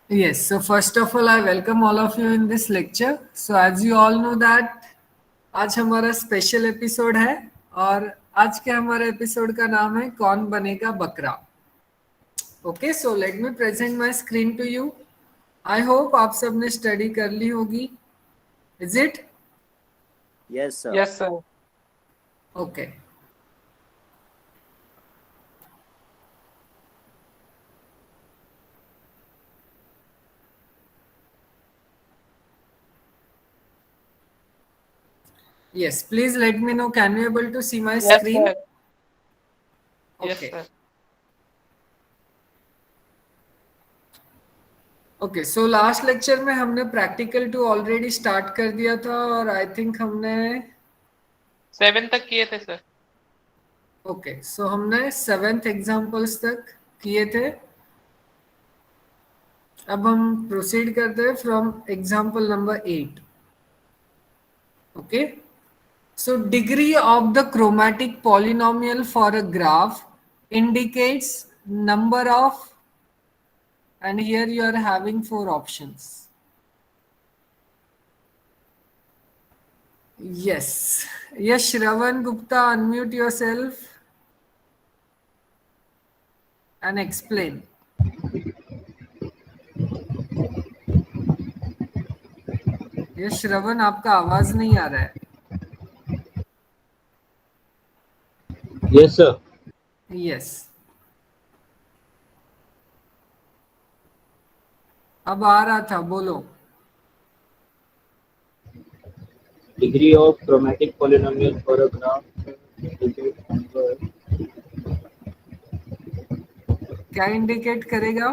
Yes, so first of all, I welcome all of you in this lecture. So as you all know that आज हमारा special episode है और आज के हमारे एपिसोड का नाम है कौन बनेगा बकरा. Okay, so let me present my screen to you. I hope आप सबने स्टडी कर ली होगी. Is it? Yes, sir. Yes, sir. Okay. Yes, please let me know. Can you able to see my Yes, screen? sir. Yes, Okay. sir. Okay, so last lecture में हमने practical to already start कर दिया था और I think हमने 7 तक किए थे सर. ओके, सो हमने 7th एग्जाम्पल्स तक किए थे. अब हम प्रोसीड करते हैं from example number 8. Okay, so degree of the chromatic polynomial for a graph indicates number of, and here you are having 4 options. Yes, yes, Shravan Gupta, unmute yourself and explain. ये श्रवण, आपका आवाज नहीं आ रहा है. Yes, sir. Yes, अब आ रहा था, बोलो. Degree of chromatic polynomial for a graph. क्या इंडिकेट करेगा?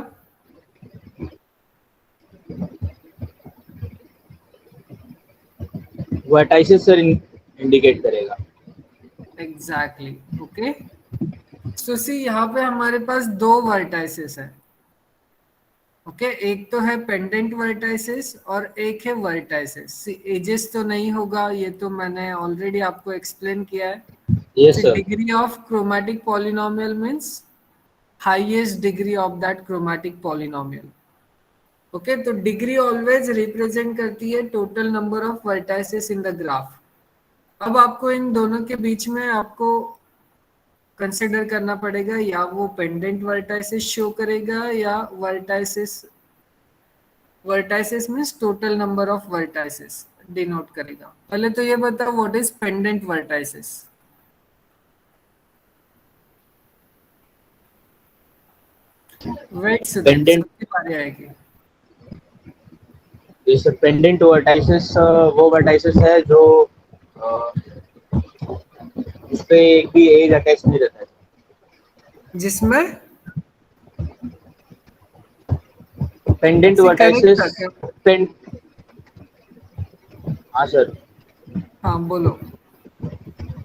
Vertices sir indicate करेगा. एग्जैक्टली. ओके, सो सी यहाँ पे हमारे पास 2 वर्टाइसेस है. ओके, एक तो है पेंडेंट वर्टाइसेस और एक है वर्टाइसेस. एजेस तो नहीं होगा, ये तो मैंने ऑलरेडी आपको एक्सप्लेन किया है. Yes, sir. Degree of chromatic polynomial means highest degree of that chromatic polynomial. Okay, तो डिग्री ऑलवेज रिप्रेजेंट करती है total number of vertices in the graph. अब आपको इन दोनों के बीच में आपको कंसिडर करना पड़ेगा, या वो पेंडेंट वर्टाइसेस शो करेगा या vertices means total number of vertices denote करेगा. पहले तो ये बताओ what is pendant vertices. Wait, Pendant. सबकी बारी आएगी. जैसे पेंडेंट वर्टाइसेस वो वर्टाइसेस है जो उस पे एक भी एज अटैच नहीं रहता है. जिसमें पेंडेंट वर्टाइसेस पेंड. हाँ सर. हाँ बोलो.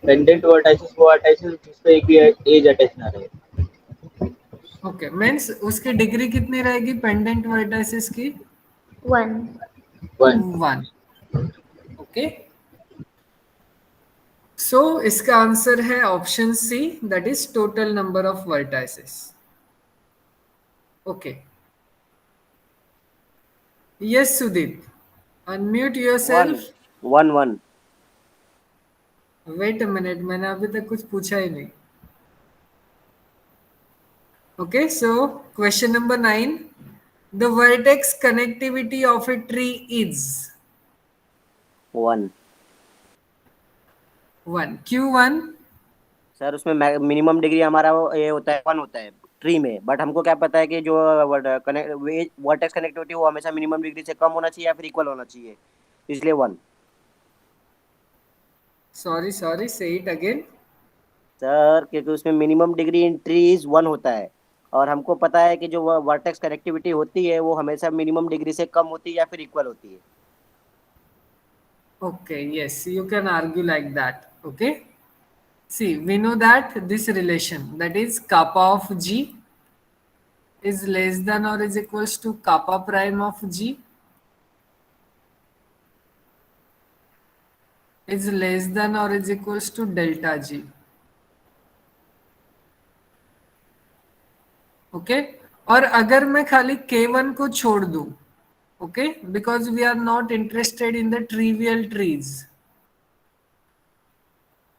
पेंडेंट वर्टाइसेस वो वर्टाइसेस जिस पे एक भी एज अटैच ना रहे. ओके, मीन्स उसकी डिग्री कितनी रहेगी पेंडेंट वर्टाइसेस की? 1. 1. ओके, सो इसका आंसर है option C, that is total number of vertices. Okay, yes Sudeep, unmute yourself. 1. Wait a minute, मैंने अभी तक कुछ पूछा ही नहीं. Okay, so question number 9, the vertex connectivity of a tree is 1. 1. क्यों 1? सर उसमें मिनिमम डिग्री हमारा ये होता है 1 होता है ट्री में, बट हमको क्या पता है कि जो वर्टेक्स कनेक्टिविटी वो हमेशा मिनिमम डिग्री से कम होना चाहिए या फिर इक्वल होना चाहिए, इसलिए 1. सॉरी, से इट अगेन. सर क्योंकि उसमें मिनिमम डिग्री इन ट्रीज 1 होता है और हमको पता है कि जो वर्टेक्स कनेक्टिविटी होती है वो हमेशा मिनिमम डिग्री से कम होती है या फिर इक्वल होती है. Okay, yes, you can argue like that. Okay, see, we know that this relation, that is kappa of g is less than or is equals to kappa prime of g is less than or is equals to delta g. Okay, और अगर मैं खाली K1 को छोड़ दूं, okay, because we are not interested in the trivial trees,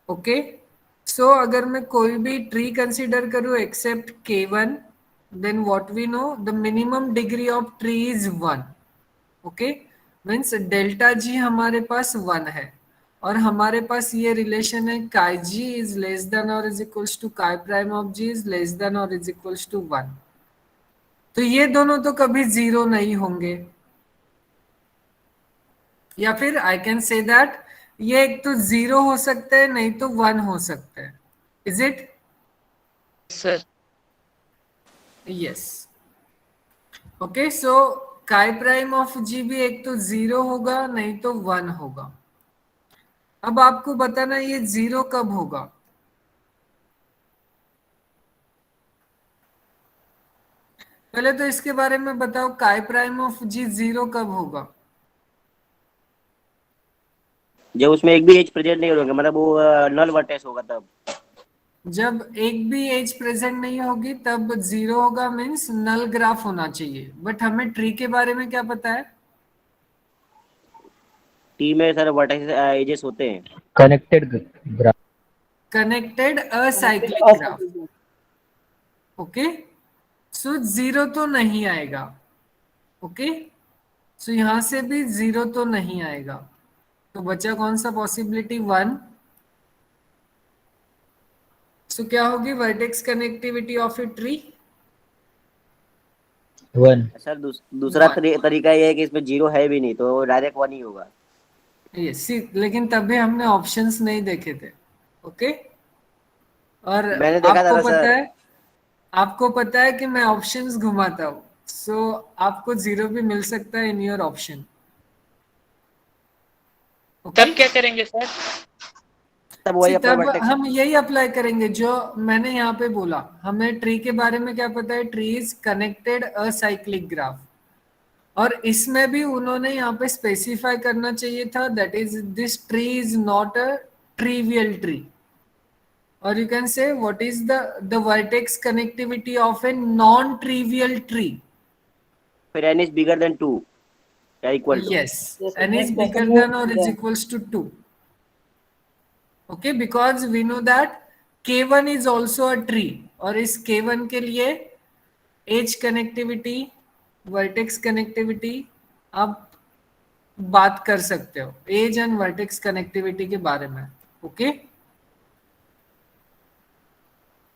okay, so अगर मैं कोई भी ट्री कंसीडर करूं except K1, then what we know, the minimum degree of tree is 1, okay, means delta G हमारे पास 1 है, और हमारे पास ये रिलेशन है kappa G is less than और is equals to kappa prime of G is less than और इज इक्वल्स टू 1, तो ये दोनों तो कभी जीरो नहीं होंगे, या फिर आई कैन से दैट ये एक तो जीरो हो सकते हैं, नहीं तो 1 हो सकते हैं, is it? Sir yes, okay, so K prime of जी भी एक तो जीरो होगा, नहीं तो 1 होगा। अब आपको बताना ये जीरो कब होगा। पहले तो इसके बारे में बताओ, काय प्राइम ऑफ जी जीरो कब होगा? जब उसमें एक भी एज प्रेजेंट नहीं होगा, मतलब वो नल वर्टेक्स होगा तब। जब एक भी एज प्रेजेंट नहीं होगी तब जीरो होगा, मीन्स नल ग्राफ होना चाहिए। बट हमें ट्री के बारे में क्या पता है? टी में सर वर्टेक्स एजेस होते हैं। Connected graph, connected acyclic graph, okay, so zero तो नहीं आएगा, ओके, सो यहां से भी जीरो तो नहीं आएगा, तो बचा कौन सा पॉसिबिलिटी? 1। सो क्या होगी vertex connectivity of a tree? 1। Sir दूसरा One. तरीका ये है कि इसमें जीरो है भी नहीं, तो डायरेक्ट 1 ही होगा। यस, लेकिन तभी हमने ऑप्शंस नहीं देखे थे, ओके, और मैंने देखा था आपको ना पता सर। है, आपको पता है कि मैं ऑप्शंस घुमाता हूँ, सो आपको जीरो भी मिल सकता है इन योर ऑप्शन, ओके। तब क्या करेंगे सर? तब वही अपना तब वर्टेक्स। हम यही अप्लाई करेंगे जो मैंने यहाँ पे बोला। हमें ट्री के बारे में क्या पता है? Tree is connected acyclic graph, और इसमें भी उन्होंने यहाँ पे स्पेसिफाई करना चाहिए था that is this tree is not a trivial tree, or you can say what is the vertex connectivity of a non trivial tree? फिर n इज बिगर देन 2 या equal to. Yes, n is bigger than or is equals to 2, okay, because we know that k1 is also a tree, और इस k1 के लिए as connectivity, vertex connectivity आप बात कर सकते हो, एज एंड वर्टेक्स कनेक्टिविटी के बारे में, okay.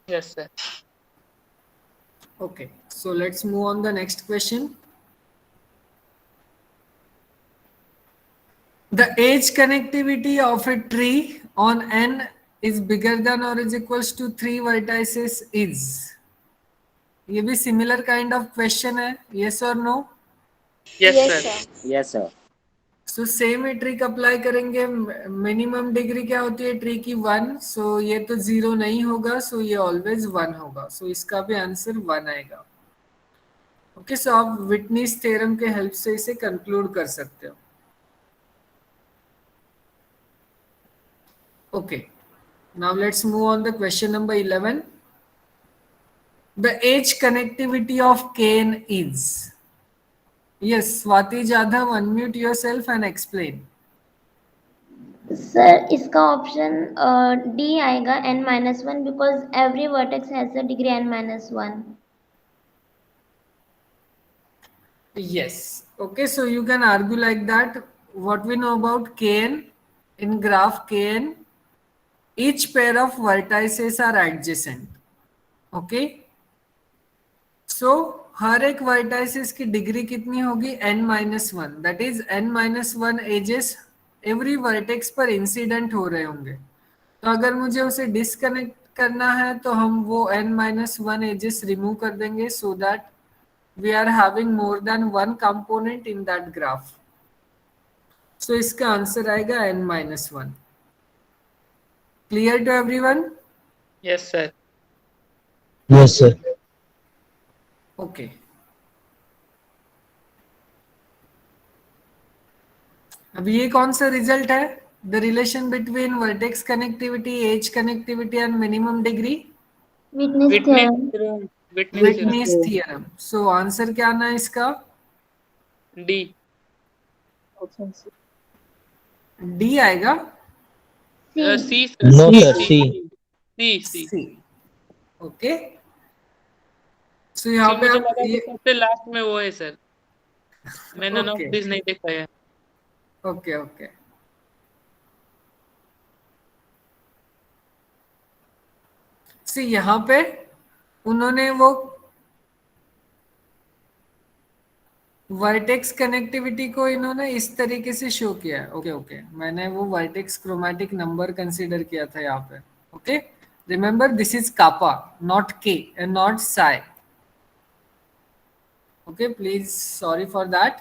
Yes sir. Okay, so let's move on the next question. The edge connectivity of a tree on n is bigger than or is equals to 3 vertices is. ये भी similar kind of question है, yes or no? Yes Yes, sir. sir. Yes sir. So same he trick apply करेंगे। Minimum degree क्या होती है tree की? 1, सो ये तो 0 नहीं होगा, सो ये ऑलवेज 1 होगा, सो इसका भी आंसर 1 आएगा, ओके। सो आप विटनीज थ्योरम के हेल्प से इसे कंक्लूड कर सकते हो, okay. Now let's move on the question number 11. The edge connectivity of Kn is. Yes, Swati Jadhav, unmute yourself and explain. Sir इसका ऑप्शन डी आएगा n-1 because every vertex has a degree n-1. Yes, okay, so you can argue like that. What we know about Kn, in graph Kn, each pair of vertices are adjacent, okay. So हर एक vertices की degree कितनी होगी? n-1, that is n-1 edges every vertex पर incident हो रहे होंगे, तो अगर मुझे उसे डिस्कनेक्ट करना है तो हम वो n-1 एजेस रिमूव कर देंगे, so that we are having more than one component in that graph, so इसका आंसर आएगा n-1। Clear to everyone? Yes sir. Yes sir. Okay, अब ये कौन सा रिजल्ट है? The relation between vertex connectivity, edge connectivity and minimum degree. Witness witness theorem. Witness theorem. So answer क्या आना है इसका? डी। डी आएगा। C no C sir, C C. C C C. Okay, सो यहाँ सी पे मुझे आप लगा कि ये सबसे लास्ट में वो है सर। मैं नन ऑफ ओके दिस नहीं देख पाया। Okay okay. सी यहाँ पे उन्होंने वो वर्टेक्स कनेक्टिविटी को इन्होंने इस तरीके से शो किया है। ओके ओके, मैंने वो वर्टेक्स क्रोमैटिक नंबर कंसीडर किया था यहाँ पे। Okay, remember this is kappa, not K and not psi. Okay please, sorry for that.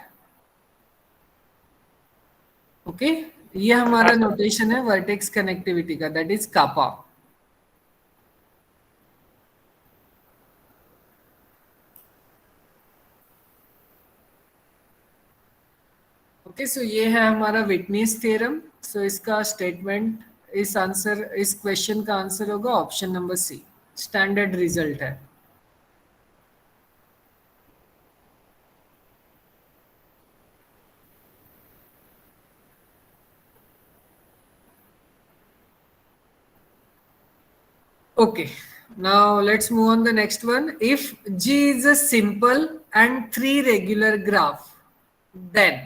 Okay, ये हमारा नोटेशन है वर्टेक्स कनेक्टिविटी का, that is kappa. Okay, so ये है हमारा विटनीज थ्योरम। सो इसका स्टेटमेंट, इस क्वेश्चन का आंसर होगा option number C. Standard result है। Okay, now let's move on the next one. If G is a simple and three regular graph, then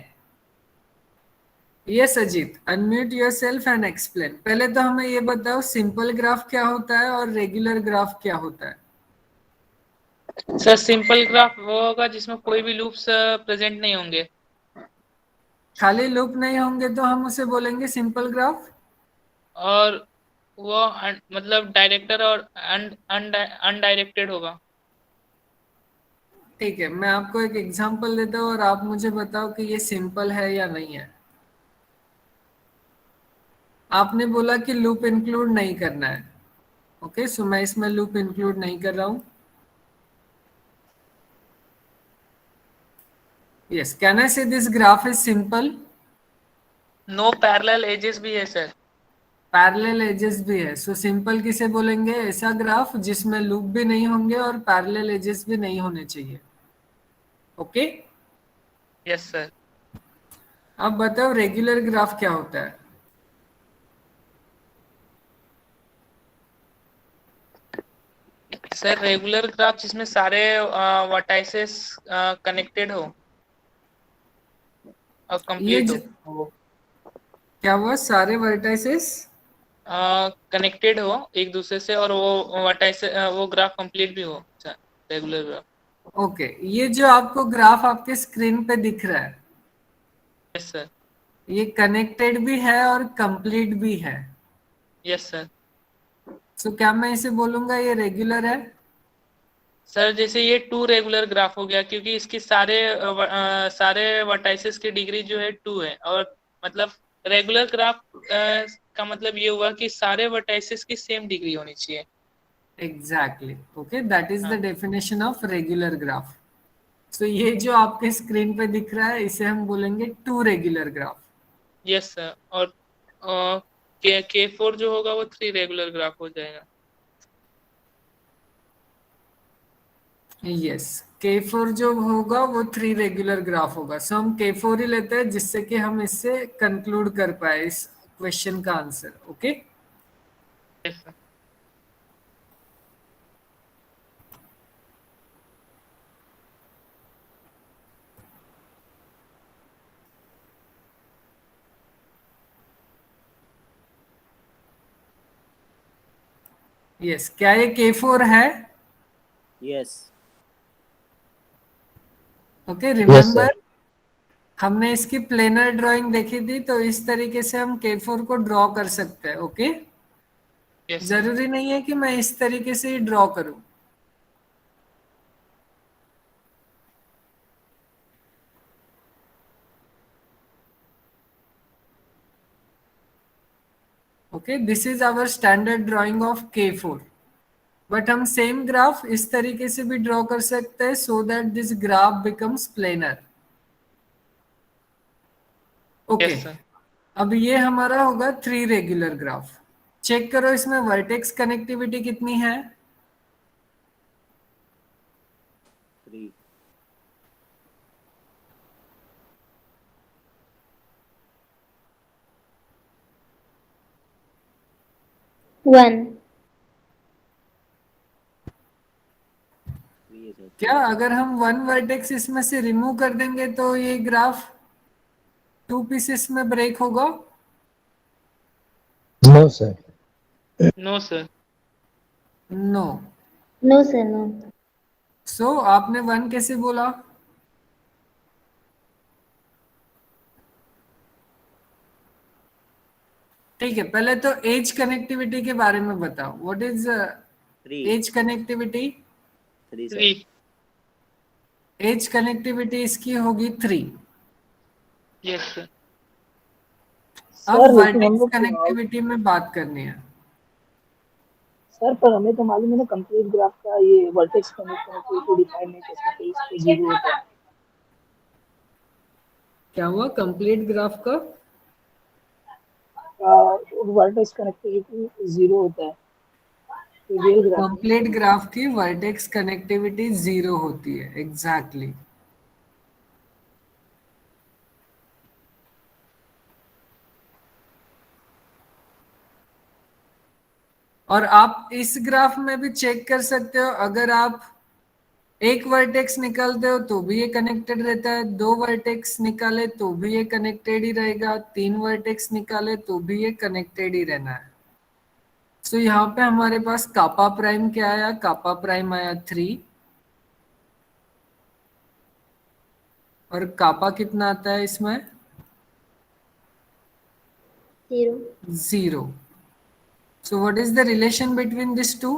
yes Ajit, unmute yourself and explain. पहले तो हमें ये बताओ simple graph क्या होता है और रेगुलर ग्राफ क्या होता है? सर सिंपल ग्राफ वो होगा जिसमें कोई भी लूप्स प्रेजेंट नहीं होंगे। खाली लूप नहीं होंगे तो हम उसे बोलेंगे सिंपल ग्राफ। और वो मतलब डायरेक्टर और अनडायरेक्टेड होगा। ठीक है, मैं आपको एक एग्जांपल देता हूँ और आप मुझे बताओ कि ये सिंपल है या नहीं है। आपने बोला कि लूप इंक्लूड नहीं करना है। ओके, सो मैं इसमें लूप इंक्लूड नहीं कर रहा हूँ। Yes, can I say this graph is simple? No parallel edges भी है सर। पैरेलल एजेस भी है। सो सिंपल किसे बोलेंगे? ऐसा ग्राफ जिसमें लूप भी नहीं होंगे और पैरेलल एजेस भी नहीं होने चाहिए। Okay, yes sir. अब बताओ रेगुलर ग्राफ क्या होता है? सर रेगुलर ग्राफ जिसमें सारे वर्टाइसेस कनेक्टेड हो और ये कंप्लीट हो। क्या हुआ? सारे वर्टाइसेस कनेक्टेड हो एक दूसरे से और वो वर्टाइस वो ग्राफ कंप्लीट भी हो सर, रेगुलर ग्राफ। ओके, ये जो आपको ग्राफ आपके स्क्रीन पे दिख रहा है, यस सर। ये कनेक्टेड भी है और कंप्लीट भी है। Yes sir. सो क्या मैं इसे बोलूंगा ये रेगुलर है? सर जैसे ये टू रेगुलर ग्राफ हो गया क्योंकि इसकी सारे वर्टाइसेस की डिग्री जो है 2 है। और मतलब रेगुलर ग्राफ का मतलब ये हुआ कि सारे वर्टाइसेस की सेम डिग्री होनी चाहिए। Exactly, okay, that is the हाँ। Definition of regular graph. So ये जो आपके स्क्रीन पे दिख रहा है इसे हम बोलेंगे two regular graph. Yes sir. और K4 जो होगा वो 3 रेगुलर ग्राफ हो जाएगा। यस, K4 जो होगा वो 3 रेगुलर ग्राफ होगा। सो हम K4 ही लेते हैं जिससे कि हम इससे कंक्लूड कर पाए इस क्वेश्चन का answer. Okay, yes sir. Yes, क्या ये K4 है? Yes. Okay, Yes, remember sir. हमने इसकी प्लेनर ड्राइंग देखी थी, तो इस तरीके से हम K4 को ड्रॉ कर सकते हैं। Okay, yes sir. जरूरी नहीं है कि मैं इस तरीके से ही ड्रॉ करूं। Okay, this is our standard drawing of K4। But हम सेम ग्राफ इस तरीके से भी ड्रॉ कर सकते हैं so that this graph becomes planar. Okay, yes sir. अब ये हमारा होगा 3 रेगुलर ग्राफ। चेक करो इसमें वर्टेक्स कनेक्टिविटी कितनी है? 3. 1. 3 है सर. क्या अगर हम वन वर्टेक्स इसमें से रिमूव कर देंगे तो ये ग्राफ 2 पीसेस में ब्रेक होगा? No, sir. No sir. No. No, sir, no. So आपने 1 कैसे बोला? ठीक है, पहले तो एज कनेक्टिविटी के बारे में बताओ. What is 3. Edge connectivity? 3 sir. 3. Edge connectivity इसकी होगी 3. Yes sir. अब सर लेकिन हम वर्टेक्स लोग कनेक्टिविटी में बात करनी है. सर पर हमें तो मालूम है ना कंप्लीट ग्राफ का ये वर्टेक्स कनेक्टिविटी डिफाइन नहीं कर सकते, इस पे जीरो होता है. क्या हुआ कंप्लीट ग्राफ का? वर्टेक्स कनेक्टिविटी जीरो होता है रियल ग्राफ में. कंप्लीट ग्राफ की वर्टेक्स कनेक्टिविटी 0 होती है. एग्जैक्टली. और आप इस ग्राफ में भी चेक कर सकते हो. अगर आप एक वर्टेक्स निकालते हो तो भी ये कनेक्टेड रहता है, 2 वर्टेक्स निकाले तो भी ये कनेक्टेड ही रहेगा, 3 वर्टेक्स निकाले तो भी ये कनेक्टेड ही रहना है. सो यहाँ पे हमारे पास कापा प्राइम क्या आया? कापा प्राइम आया 3. और कापा कितना आता है इसमें? 0. 0. So what is the relation between these two?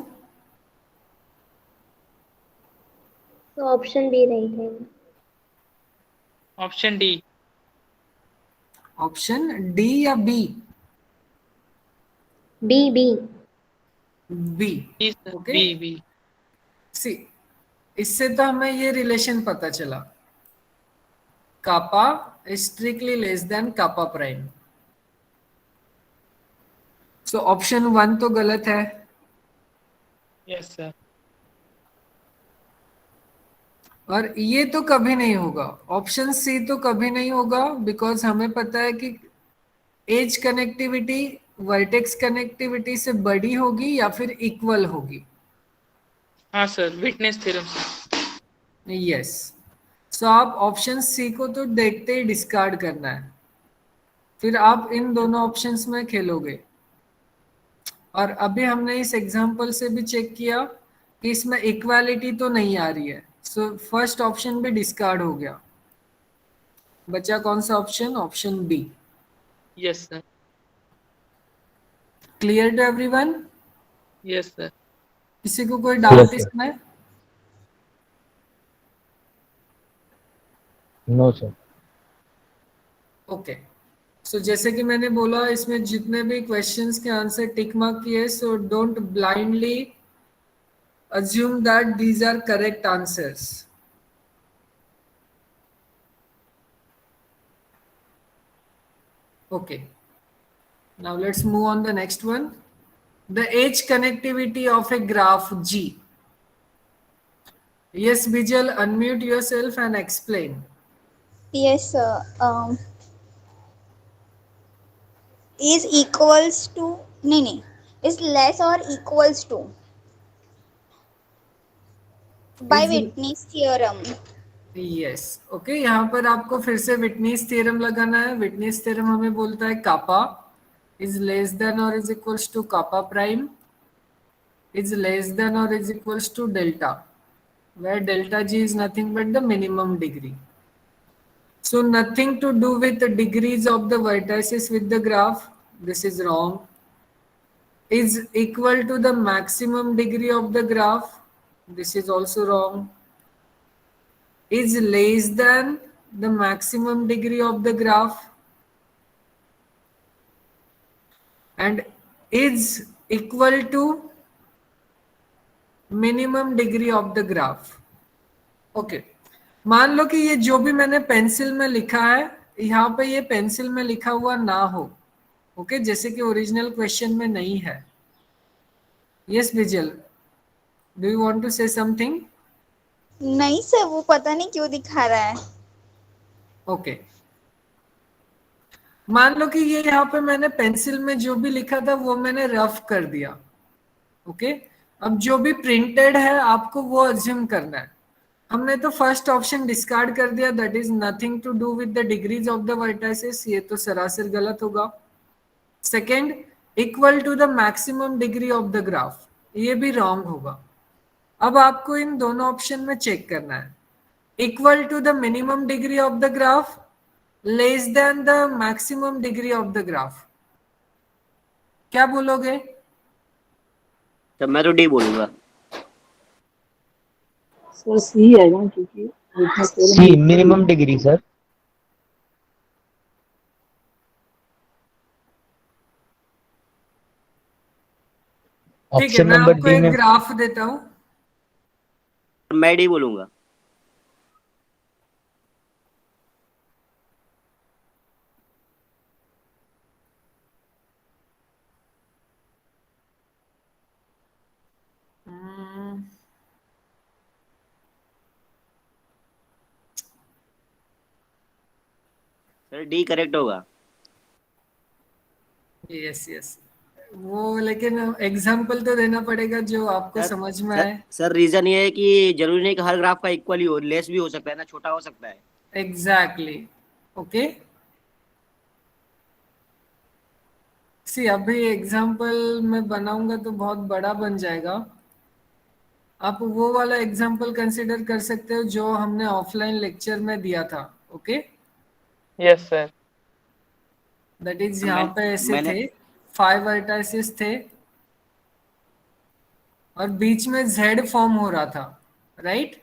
So option B right है. Option D. ऑप्शन डी या B? B, B. B. B sir. Okay. B B. See, इससे तो हमें ये रिलेशन पता चला. Kappa is strictly less than kappa prime. So option 1 तो गलत है. Yes sir. और ये तो कभी नहीं होगा. ऑप्शन सी तो कभी नहीं होगा, बिकॉज हमें पता है कि एज कनेक्टिविटी वर्टेक्स कनेक्टिविटी से बड़ी होगी या फिर इक्वल होगी. हाँ सर, विटनेस थ्योरम से. यस. सो आप ऑप्शन सी को तो देखते ही डिस्कार्ड करना है. फिर आप इन दोनों ऑप्शंस में खेलोगे. और अभी हमने इस एग्जांपल से भी चेक किया कि इसमें इक्वालिटी तो नहीं आ रही है. सो फर्स्ट ऑप्शन भी डिस्कार्ड हो गया. बचा कौन सा option? Option B. Yes sir. Clear to everyone? Yes sir. किसी को कोई डाउट Yes, sir. इसमें? No, sir. ओके. सो जैसे कि मैंने बोला, इसमें जितने भी क्वेश्चंस के आंसर टिक मार्क किए, so don't blindly assume that these are correct answers. Okay. Now let's move on the next one. The edge connectivity of a graph G. Yes, Bijal, unmute yourself and explain. Yes, sir. Is equals to नहीं is less or equals to by Is- Whitney's theorem. Yes. Okay, यहाँ पर आपको फिर से विटनीस theorem लगाना है. विटनीस theorem हमें बोलता है कापा इज लेस देन और is equals to kappa prime is less than और is equals to delta, where delta g is nothing but the minimum degree. So nothing to do with the degrees of the vertices with the graph. This is wrong. Is equal to the maximum degree of the graph. This is also wrong. Is less than the maximum degree of the graph. And is equal to minimum degree of the graph. Okay, मान लो कि ये जो भी मैंने pencil में लिखा है, यहाँ पे ये पेंसिल में लिखा हुआ ना हो. ओके, जैसे कि ओरिजिनल क्वेश्चन में नहीं है. Yes Vijal, do you want to say something? नहीं सर, वो पता नहीं क्यों दिखा रहा है। ओके, मान लो कि ये यहाँ पे मैंने पेंसिल में जो भी लिखा था वो मैंने रफ कर दिया। ओके, अब जो भी प्रिंटेड है आपको वो अज्यूम करना है। हमने तो फर्स्ट ऑप्शन डिस्कार्ड कर दिया, that is nothing to do with the degrees of the vertices, ये तो सरासर गलत होगा। Second, equal to the maximum degree of the graph, ये भी रॉन्ग होगा। अब आपको इन दोनों ऑप्शन में चेक करना है, equal to the minimum degree of the graph, less than the maximum degree of the graph, क्या बोलोगे? तो मैं तो डी बोलूंगा। सर सी है ना, क्योंकि इतना सी मिनिमम डिग्री सर। ठीक है, ऑप्शन मैं नंबर आपको डी एक में ग्राफ देता हूं। मैं डी बोलूंगा। सर डी करेक्ट होगा। यस यस, वो लेकिन एग्जाम्पल तो देना पड़ेगा जो आपको सर समझ में सर आए। सर रीजन ये है कि जरूरी नहीं कि हर ग्राफ का इक्वल ही हो, लेस भी हो सकता है ना, छोटा हो सकता है। Exactly, okay. सी अभी एग्जाम्पल मैं बनाऊंगा तो बहुत बड़ा बन जाएगा। आप वो वाला एग्जाम्पल कंसिडर कर सकते हो जो हमने ऑफलाइन लेक्चर में दिया था। Okay, yes sir. That is यहाँ पे ऐसे मैंने थे, 5 वर्टाइसेस थे और बीच में जेड फॉर्म हो रहा था, right?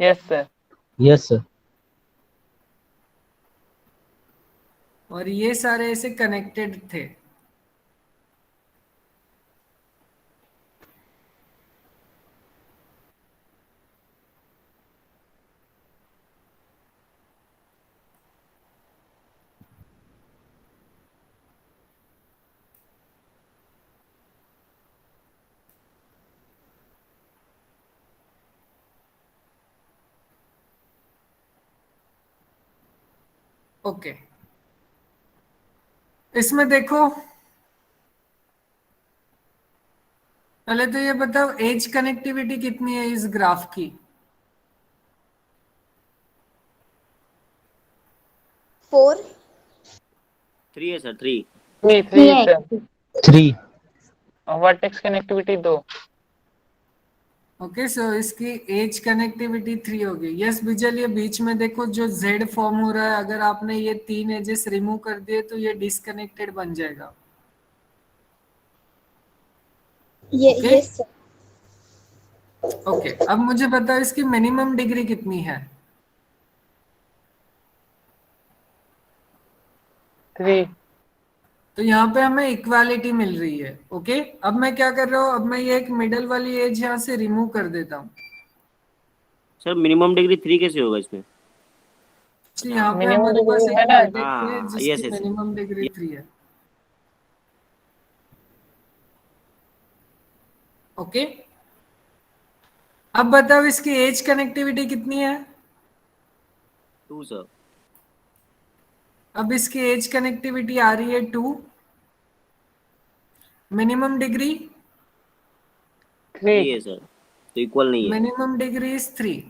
Yes sir. Yes sir. और ये सारे ऐसे कनेक्टेड थे। ओके, इसमें देखो, पहले तो ये बताओ एज कनेक्टिविटी कितनी है इस ग्राफ की? 4। 3 है सर, 3। थ्री थ्री थ्री है। सर। 3। Vertex connectivity 2। ओके, सो इसकी एज कनेक्टिविटी 3 होगी। यस बिजल, ये बीच में देखो जो जेड फॉर्म हो रहा है, अगर आपने ये 3 एजेस रिमूव कर दिए तो ये डिसकनेक्टेड बन जाएगा। Okay yes sir. ओके, अब मुझे बताओ इसकी मिनिमम डिग्री कितनी है? 3। तो यहाँ पे हमें इक्वालिटी मिल रही है। ओके, अब मैं क्या कर रहा हूँ, अब मैं ये एक मिडल वाली एज यहाँ से रिमूव कर देता हूँ। सर मिनिमम डिग्री 3 कैसे होगा इसमें? तो यहाँ पे मिनिमम हमारे पास डिग्री एक है ना। वर्टेक्स है हाँ, जिसकी यस यस। मिनिमम डिग्री 3 है। ओके, अब बताओ इसकी एज कनेक्टिविटी कितनी है? 2 सर। अब इसकी एज कनेक्टिविटी आ रही है 2, मिनिमम डिग्री 3। 3 है सर, तो इक्वल नहीं है। Minimum degree is 3।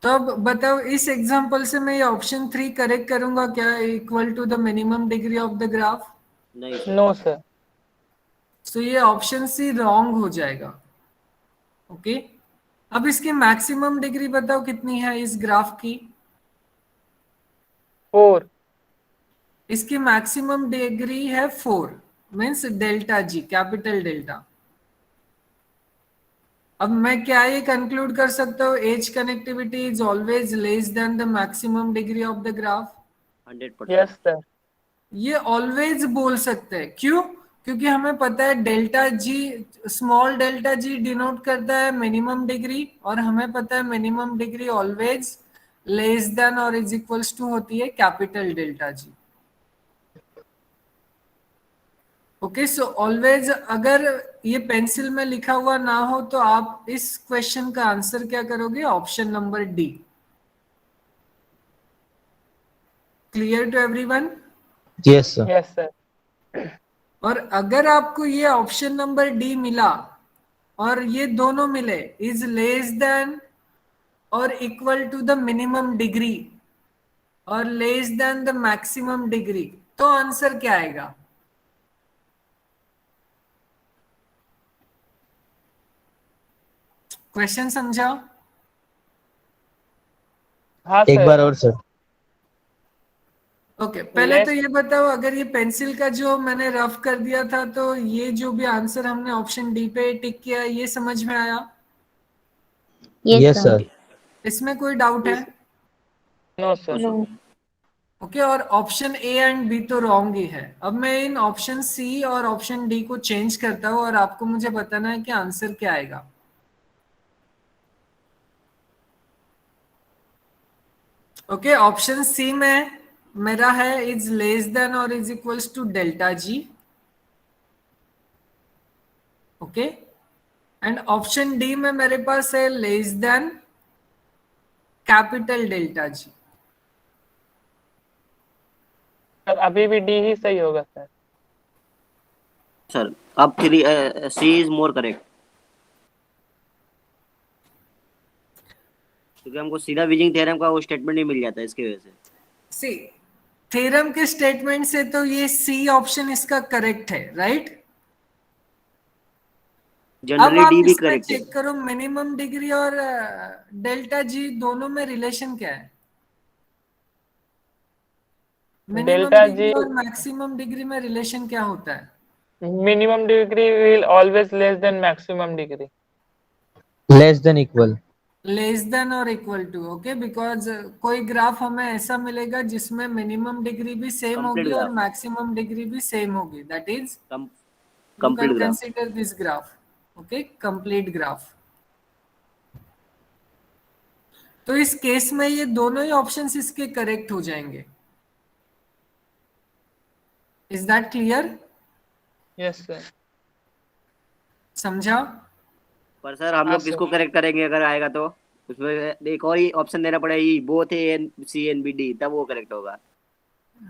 तो अब बताओ इस एग्जांपल से मैं ये ऑप्शन 3 करेक्ट करूंगा क्या, equal to the minimum degree of the graph? नहीं सर। No sir. तो ये ऑप्शन सी रॉन्ग हो जाएगा। ओके, अब इसकी मैक्सिमम डिग्री बताओ कितनी है इस ग्राफ की? 4। इसकी मैक्सिमम डिग्री है 4, means delta G, capital delta. अब मैं क्या ये कंक्लूड कर सकता हूँ, edge connectivity is always less than the maximum degree of the graph? 100%। Yes sir. ये ऑलवेज बोल सकते हैं, क्यों? क्योंकि हमें पता है delta G, small delta G denote करता है मिनिमम डिग्री, और हमें पता है minimum degree always less than और इज इक्वल्स टू होती है capital delta G. Okay, so always अगर ये पेंसिल में लिखा हुआ ना हो तो आप इस क्वेश्चन का आंसर क्या करोगे? Option number D. Clear to everyone? Yes, sir. Yes sir. और अगर आपको ये ऑप्शन नंबर डी मिला और ये दोनों मिले, इज लेस देन और equal to the minimum degree और less than the maximum degree, तो आंसर क्या आएगा? क्वेश्चन समझा? हाँ एक सर। बार और सर। ओके, पहले Less- तो ये बताओ, अगर ये पेंसिल का जो मैंने रफ कर दिया था, तो ये जो भी आंसर हमने ऑप्शन डी पे टिक किया, ये समझ में आया? Yes, sir. इसमें कोई डाउट है? No sir. No. ओके, और ऑप्शन ए एंड बी तो रॉन्ग ही है। अब मैं इन ऑप्शन सी और ऑप्शन डी को चेंज करता हूँ और आपको मुझे बताना है कि आंसर क्या आएगा। ओके, ऑप्शन सी में मेरा है इज लेस देन और is equals to delta G. Okay, and option D में मेरे पास है less than capital delta G. Sir अभी भी डी ही सही होगा सर। सर अब three C is more correct, क्योंकि हमको सीधा वीजिंग थ्योरम का वो स्टेटमेंट नहीं मिल जाता इसकी वजह से। सी थ्योरम के स्टेटमेंट से तो ये सी ऑप्शन इसका करेक्ट है, राइट? अब जनरली आप डी भी इसमें करेक्ट है। चेक करो, मिनिमम डिग्री और डेल्टा जी दोनों में रिलेशन क्या है? मिनिमम डेल्टा डिग्री जी और मैक्सिमम डिग्री में रिलेशन क्या होता है? Minimum degree will always less than maximum degree. Less than equal. Less than और इक्वल टू। ओके, बिकॉज कोई ग्राफ हमें ऐसा मिलेगा जिसमें मिनिमम डिग्री भी सेम कंप्लीट होगी और ग्राफ, मैक्सिमम डिग्री भी सेम होगी, that is you complete can graph. consider this graph, okay, complete graph। तो इस केस में ये दोनों ही ऑप्शंस इसके करेक्ट हो जाएंगे। Is that clear? Yes sir. समझा? पर सर हम हाँ लोग किसको करेक्ट करेंगे अगर आएगा तो? उसमें एक और ही ऑप्शन देना पड़ेगा, both A and C and B D, तब वो करेक्ट होगा।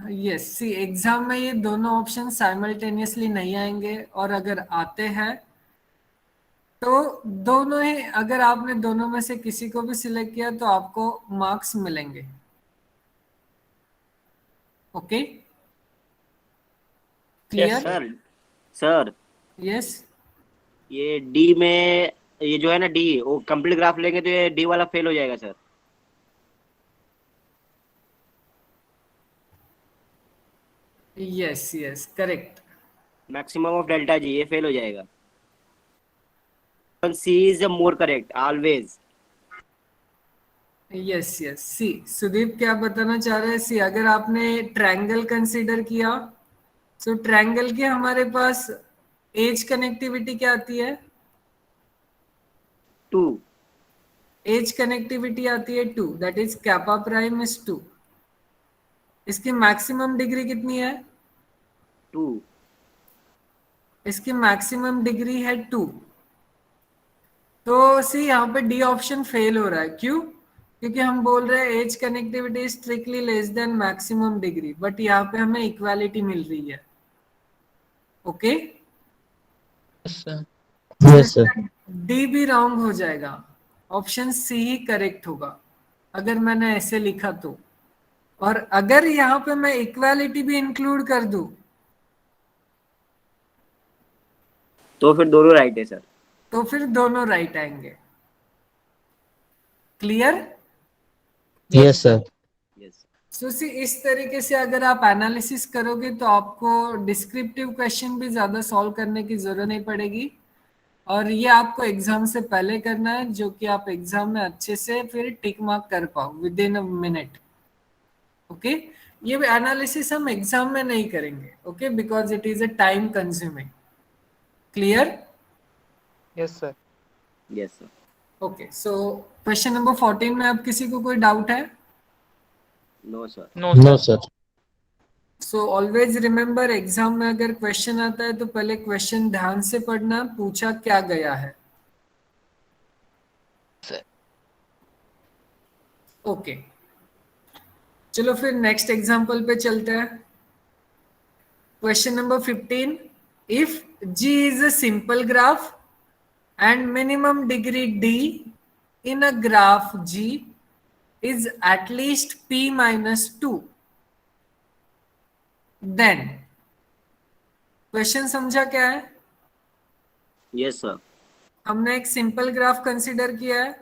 यस, सी एग्जाम में ये दोनों ऑप्शन साइमल्टेनियसली नहीं आएंगे, और अगर आते हैं तो दोनों ही, अगर आपने दोनों में से किसी को भी सिलेक्ट किया तो आपको मार्क्स मिलेंगे। Okay, clear? Sir sir yes, ये डी में, ये जो है ना डी, वो कंप्लीट ग्राफ लेंगे तो ये डी वाला फेल हो जाएगा sir. Yes, yes, correct. Maximum of delta G, ये फेल हो जाएगा। C is more correct always. Yes, yes, C Sudeep क्या बताना चाह रहे हैं? सी अगर आपने ट्रायंगल कंसीडर किया, तो ट्रायंगल के हमारे पास एज कनेक्टिविटी क्या आती है? 2। एज कनेक्टिविटी आती है 2, that is kappa prime is 2। इसकी मैक्सिमम डिग्री कितनी है? 2। इसकी मैक्सिमम डिग्री है 2। तो सी यहाँ पे डी ऑप्शन फेल हो रहा है। क्यों? क्योंकि हम बोल रहे हैं edge connectivity strictly less than maximum degree, but यहाँ पे हमें इक्वालिटी मिल रही है। Okay, Yes, sir. डी भी रॉन्ग हो जाएगा, ऑप्शन सी ही करेक्ट होगा अगर मैंने ऐसे लिखा तो। और अगर यहाँ पे मैं इक्वालिटी भी इंक्लूड कर दूं तो फिर दोनों राइट है सर। तो फिर दोनों राइट आएंगे। क्लियर? Yes, sir. यस। सो सी इस तरीके से अगर आप एनालिसिस करोगे तो आपको डिस्क्रिप्टिव क्वेश्चन भी ज्यादा सॉल्व करने की जरूरत नहीं पड़ेगी, और ये आपको एग्जाम से पहले करना है, जो कि आप एग्जाम में अच्छे से फिर टिक मार्क कर पाओ within a minute. Okay, ये एनालिसिस हम एग्जाम में नहीं करेंगे, okay, because it is a time consuming. Clear? Yes sir. Yes sir. Okay, so question number 14 में अब किसी को कोई डाउट है? No sir. No No, sir. sir. So always remember, exam में अगर क्वेश्चन आता है तो पहले क्वेश्चन ध्यान से पढ़ना, पूछा क्या गया है। ओके चलो फिर नेक्स्ट एग्जांपल पे चलते हैं। Question number 15, if G is a simple graph and minimum degree D in a graph G is at least P minus 2, then question समझा क्या है? Yes sir. हमने एक सिंपल ग्राफ कंसीडर किया है,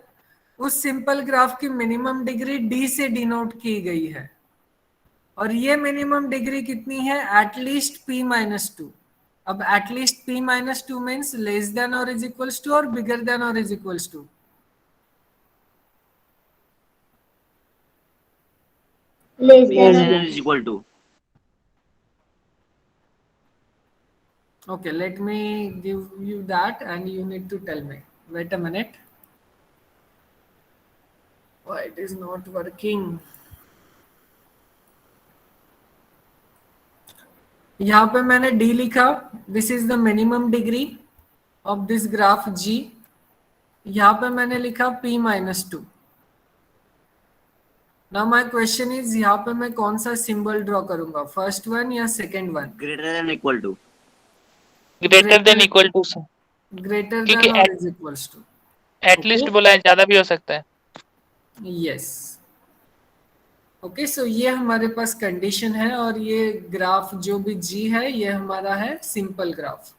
उस सिंपल ग्राफ की मिनिमम डिग्री डी से डिनोट की गई है, और ये मिनिमम डिग्री कितनी है? At least p minus two. अब at least p minus two means less than और इज इक्वल्स टू और बिगर देन और is equals to? Less Yes, than is equal to. Okay, let me give you that and you need to tell me. Wait a minute. Why it is not working? यहाँ पे मैंने D लिखा, this is the minimum degree of this graph G. यहाँ पे मैंने लिखा P minus 2. Now my question is, यहाँ पे मैं कौन सा सिंबल ड्रॉ करूंगा, फर्स्ट वन या second one? Greater than equal to. Greater than equal to sir, greater क्योंकि देन और इज इक्वल्स टू। एटलीस्ट बोला है, ज्यादा भी हो सकता है। यस ओके, सो ये हमारे पास कंडीशन है, और ये ग्राफ जो भी जी है ये हमारा है सिंपल ग्राफ।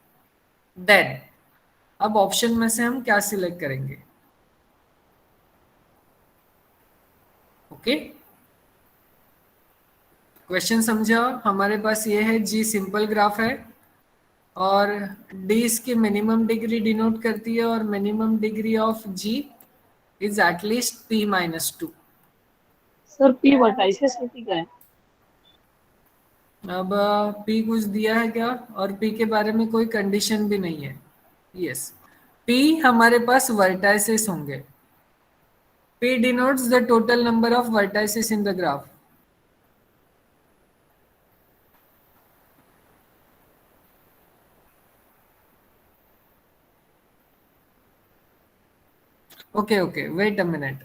देन अब ऑप्शन में से हम क्या सिलेक्ट करेंगे? ओके क्वेश्चन समझा? हमारे पास ये है जी सिंपल ग्राफ है, और डी इसकी मिनिमम डिग्री डिनोट करती है, और minimum degree of G is at least p minus two. Sir P vertices कितनी का है? अब P कुछ दिया है क्या? और P के बारे में कोई कंडीशन भी नहीं है। यस P हमारे पास वर्टाइसेस होंगे। P denotes the total number of vertices in the graph. Okay wait a minute,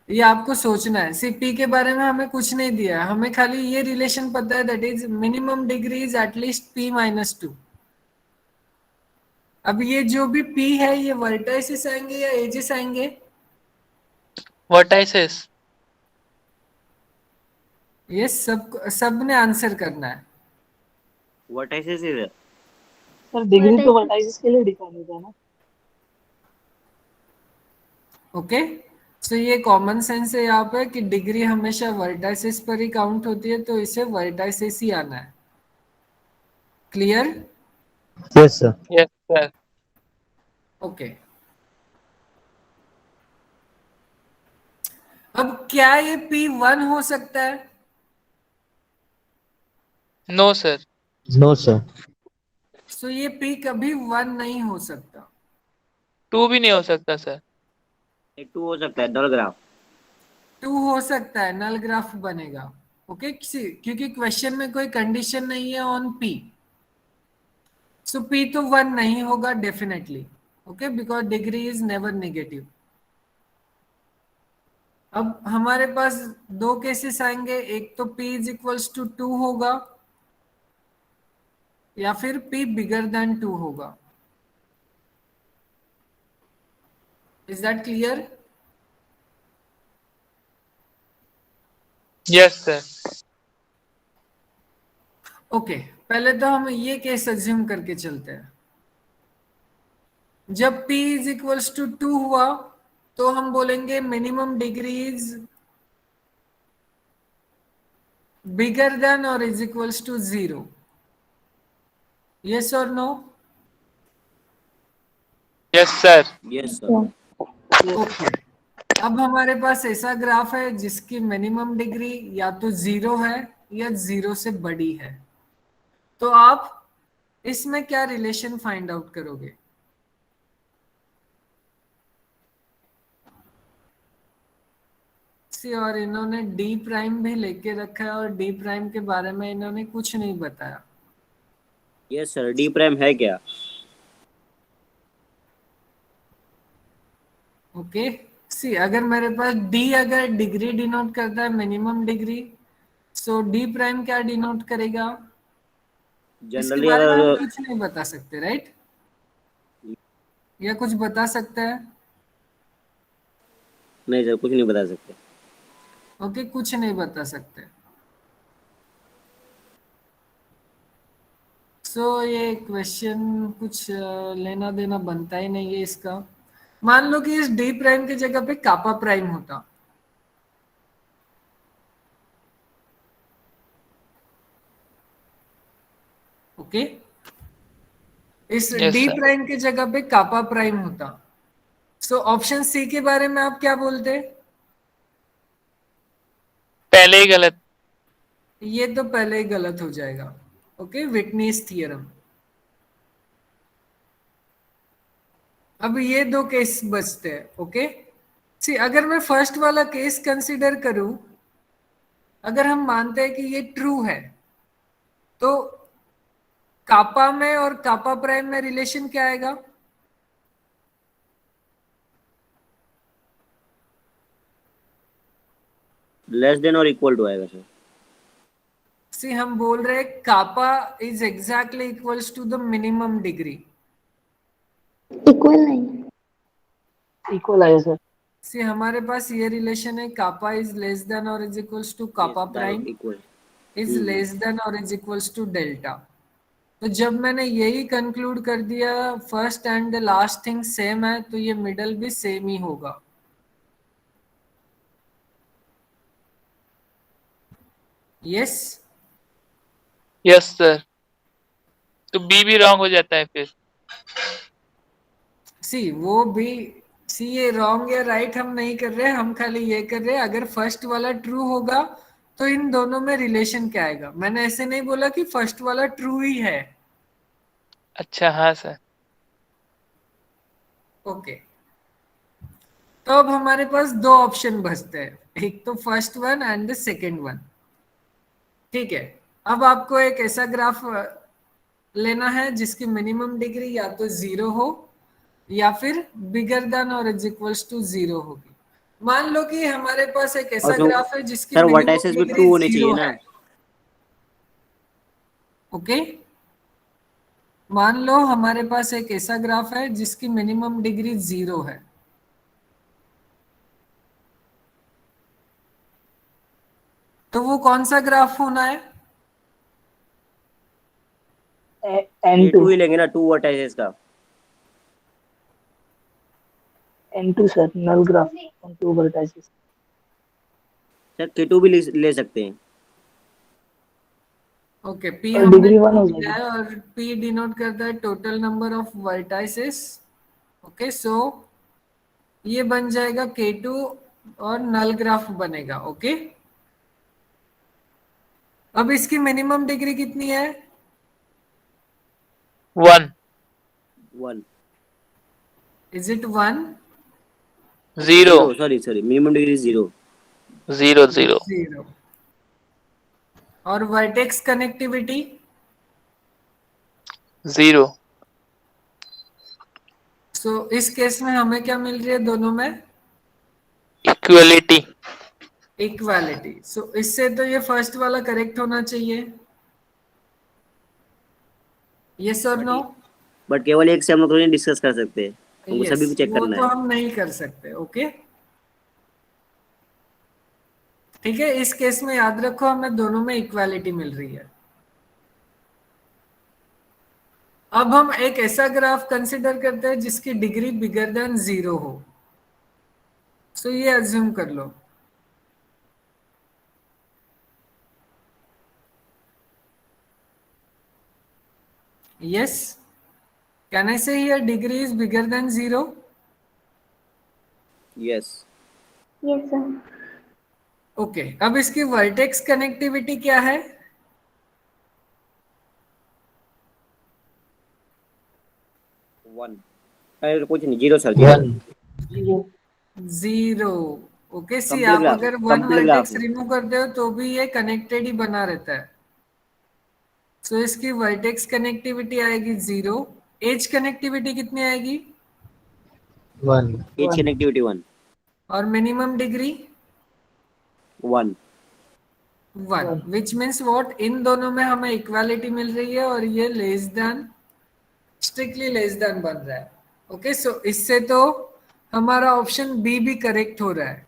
ये आपको सोचना है। सी P के बारे में हमें कुछ नहीं दिया है, हमें खाली ये रिलेशन पता है, that is minimum degree is at least P minus two. अब ये जो भी P है ये वर्टाइसेस आएंगे या एजेस आएंगे? वर्टाइसेस। ये सब ने आंसर करना है। वर्टाइसेस इज सर डिग्री तो वर्टाइसिस के लिए डिफाइन होता है ना। ओके सो ये कॉमन सेंस है यहाँ पे कि डिग्री हमेशा वर्टाइसेस पर ही काउंट होती है, तो इसे वर्टाइसेस ही आना है। Clear? Yes, sir. Yes sir. Okay अब क्या ये P1 हो सकता है? No sir. No, sir. So ये P कभी 1 नहीं हो सकता। 2 भी नहीं हो सकता सर। एक टू हो सकता है, डबल ग्राफ। 2 हो सकता है, नल ग्राफ बनेगा। ओके क्योंकि क्वेश्चन में कोई कंडीशन नहीं है ऑन P, सो P तो 1 नहीं होगा definitely. Okay because degree is never negative. अब हमारे पास दो केसेस आएंगे, एक तो P इज इक्वल्स टू 2 होगा, या फिर P बिगर देन 2 होगा। Is that clear? Yes sir. Okay पहले तो हम ये केस अज्यूम करके चलते हैं। जब P इज इक्वल्स टू 2 हुआ तो हम बोलेंगे minimum degree is bigger than और इज इक्वल्स टू 0। यस और no? Yes sir. Yes sir. Okay अब हमारे पास ऐसा ग्राफ है जिसकी मिनिमम डिग्री या तो 0 है या 0 से बड़ी है, तो आप इसमें क्या रिलेशन फाइंड आउट करोगे? सी और इन्होंने डी प्राइम भी लेके रखा है और डी प्राइम के बारे में इन्होंने कुछ नहीं बताया। यस सर, डी प्राइम है क्या? ओके सी अगर मेरे पास डी अगर डिग्री डिनोट करता है मिनिमम डिग्री, सो डी प्राइम क्या डिनोट करेगा? इसके जनरली बारे में हम अगर कुछ नहीं बता सकते, राइट? या कुछ बता सकते हैं? नहीं सर, कुछ नहीं बता सकते। ओके कुछ नहीं बता सकते। सो ये क्वेश्चन कुछ लेना देना बनता ही नहीं है इसका। मान लो कि इस डी प्राइम की जगह पे कापा प्राइम होता, ओके इस यस डी सर, प्राइम की जगह पे कापा प्राइम होता, सो ऑप्शन सी के बारे में आप क्या बोलते? पहले ही गलत। ये तो पहले ही गलत हो जाएगा। Okay witness theorem. अब ये दो केस बचते हैं। ओके सी अगर मैं फर्स्ट वाला केस कंसीडर करूं, अगर हम मानते हैं कि ये ट्रू है, तो कापा में और कापा प्राइम में रिलेशन क्या आएगा? लेस देन और इक्वल टू आएगा सर। सी हम बोल रहे हैं kappa is exactly equals to the minimum degree. Equal नहीं। इक्वल आएगा सर। सी हमारे पास ये रिलेशन है कापा इज लेस देन और is equals to kappa prime equal. Is less than और इज इक्वल्स टू डेल्टा। तो जब मैंने यही कंक्लूड कर दिया first and the last thing same है, तो ये मिडल भी सेम ही होगा। यस यस सर, तो बी भी रॉन्ग हो जाता है फिर। सी वो भी सी ये रॉन्ग या राइट हम नहीं कर रहे, हम खाली ये कर रहे हैं अगर फर्स्ट वाला ट्रू होगा तो इन दोनों में रिलेशन क्या आएगा। मैंने ऐसे नहीं बोला कि फर्स्ट वाला ट्रू ही है। अच्छा हाँ सर। ओके तो अब हमारे पास दो ऑप्शन बचते हैं, एक तो first one and the second one. ठीक है अब आपको एक ऐसा ग्राफ लेना है जिसकी मिनिमम डिग्री या तो 0 हो या फिर बिगर देन और इज इक्वल्स टू 0 होगी। मान लो कि हमारे पास एक ऐसा और ग्राफ है जिसकी सर मिनिमम वर्टाइसेस भी डिग्री ट्रू होने 0 चाहिए ना? है। ओके मान लो हमारे पास एक ऐसा ग्राफ है जिसकी मिनिमम डिग्री 0 है, तो वो कौन सा ग्राफ होना है? ये N2 टू ही लेंगे ना, टू वर्टाइसेस का। N2 sir, null graph on two vertices. Sir K2 भी ले सकते हैं। ओके पी और हमने डिग्री 1 हो लिया है जाएगी। और पी डिनोट करता है total number of vertices. Okay so ये बन जाएगा K2 और नल ग्राफ बनेगा। ओके अब इसकी मिनिमम डिग्री कितनी है? 1 1 is it 1? 0 sorry minimum degree 0। 0 0 0 और वर्टेक्स कनेक्टिविटी 0। सो इस केस में हमें क्या मिल रही है दोनों में? इक्वलिटी। इक्वालिटी। सो इससे तो ये फर्स्ट वाला करेक्ट होना चाहिए। यस और नो? बट केवल एक से हम लोग थोड़ी डिस्कस कर सकते हैं, हमको यस सभी को चेक वो करना तो है। हम नहीं कर सकते। ओके ठीक है इस केस में याद रखो हमें दोनों में इक्वालिटी मिल रही है। अब हम एक ऐसा ग्राफ कंसिडर करते हैं जिसकी डिग्री बिगर देन 0 हो। सो ये अज्यूम कर लो यस कैन आई से here degree is bigger then 0? Yes. Yes sir. Okay अब इसकी वर्टेक्स कनेक्टिविटी क्या है? 1 कुछ नहीं, 0 सर, 0। 1 0 0 ओके सी, Complete आप graph, अगर वन complete graph वर्टेक्स में। रिमूव करते हो तो भी ये कनेक्टेड ही बना रहता है। सो इसकी वर्टेक्स कनेक्टिविटी आएगी 0, एज कनेक्टिविटी कितनी आएगी 1. Edge connectivity 1, और minimum degree 1. 1, which means what, इन दोनों में हमें इक्वालिटी मिल रही है और ये less than, strictly less than बन रहा है। ओके सो इससे तो हमारा ऑप्शन बी भी करेक्ट हो रहा है।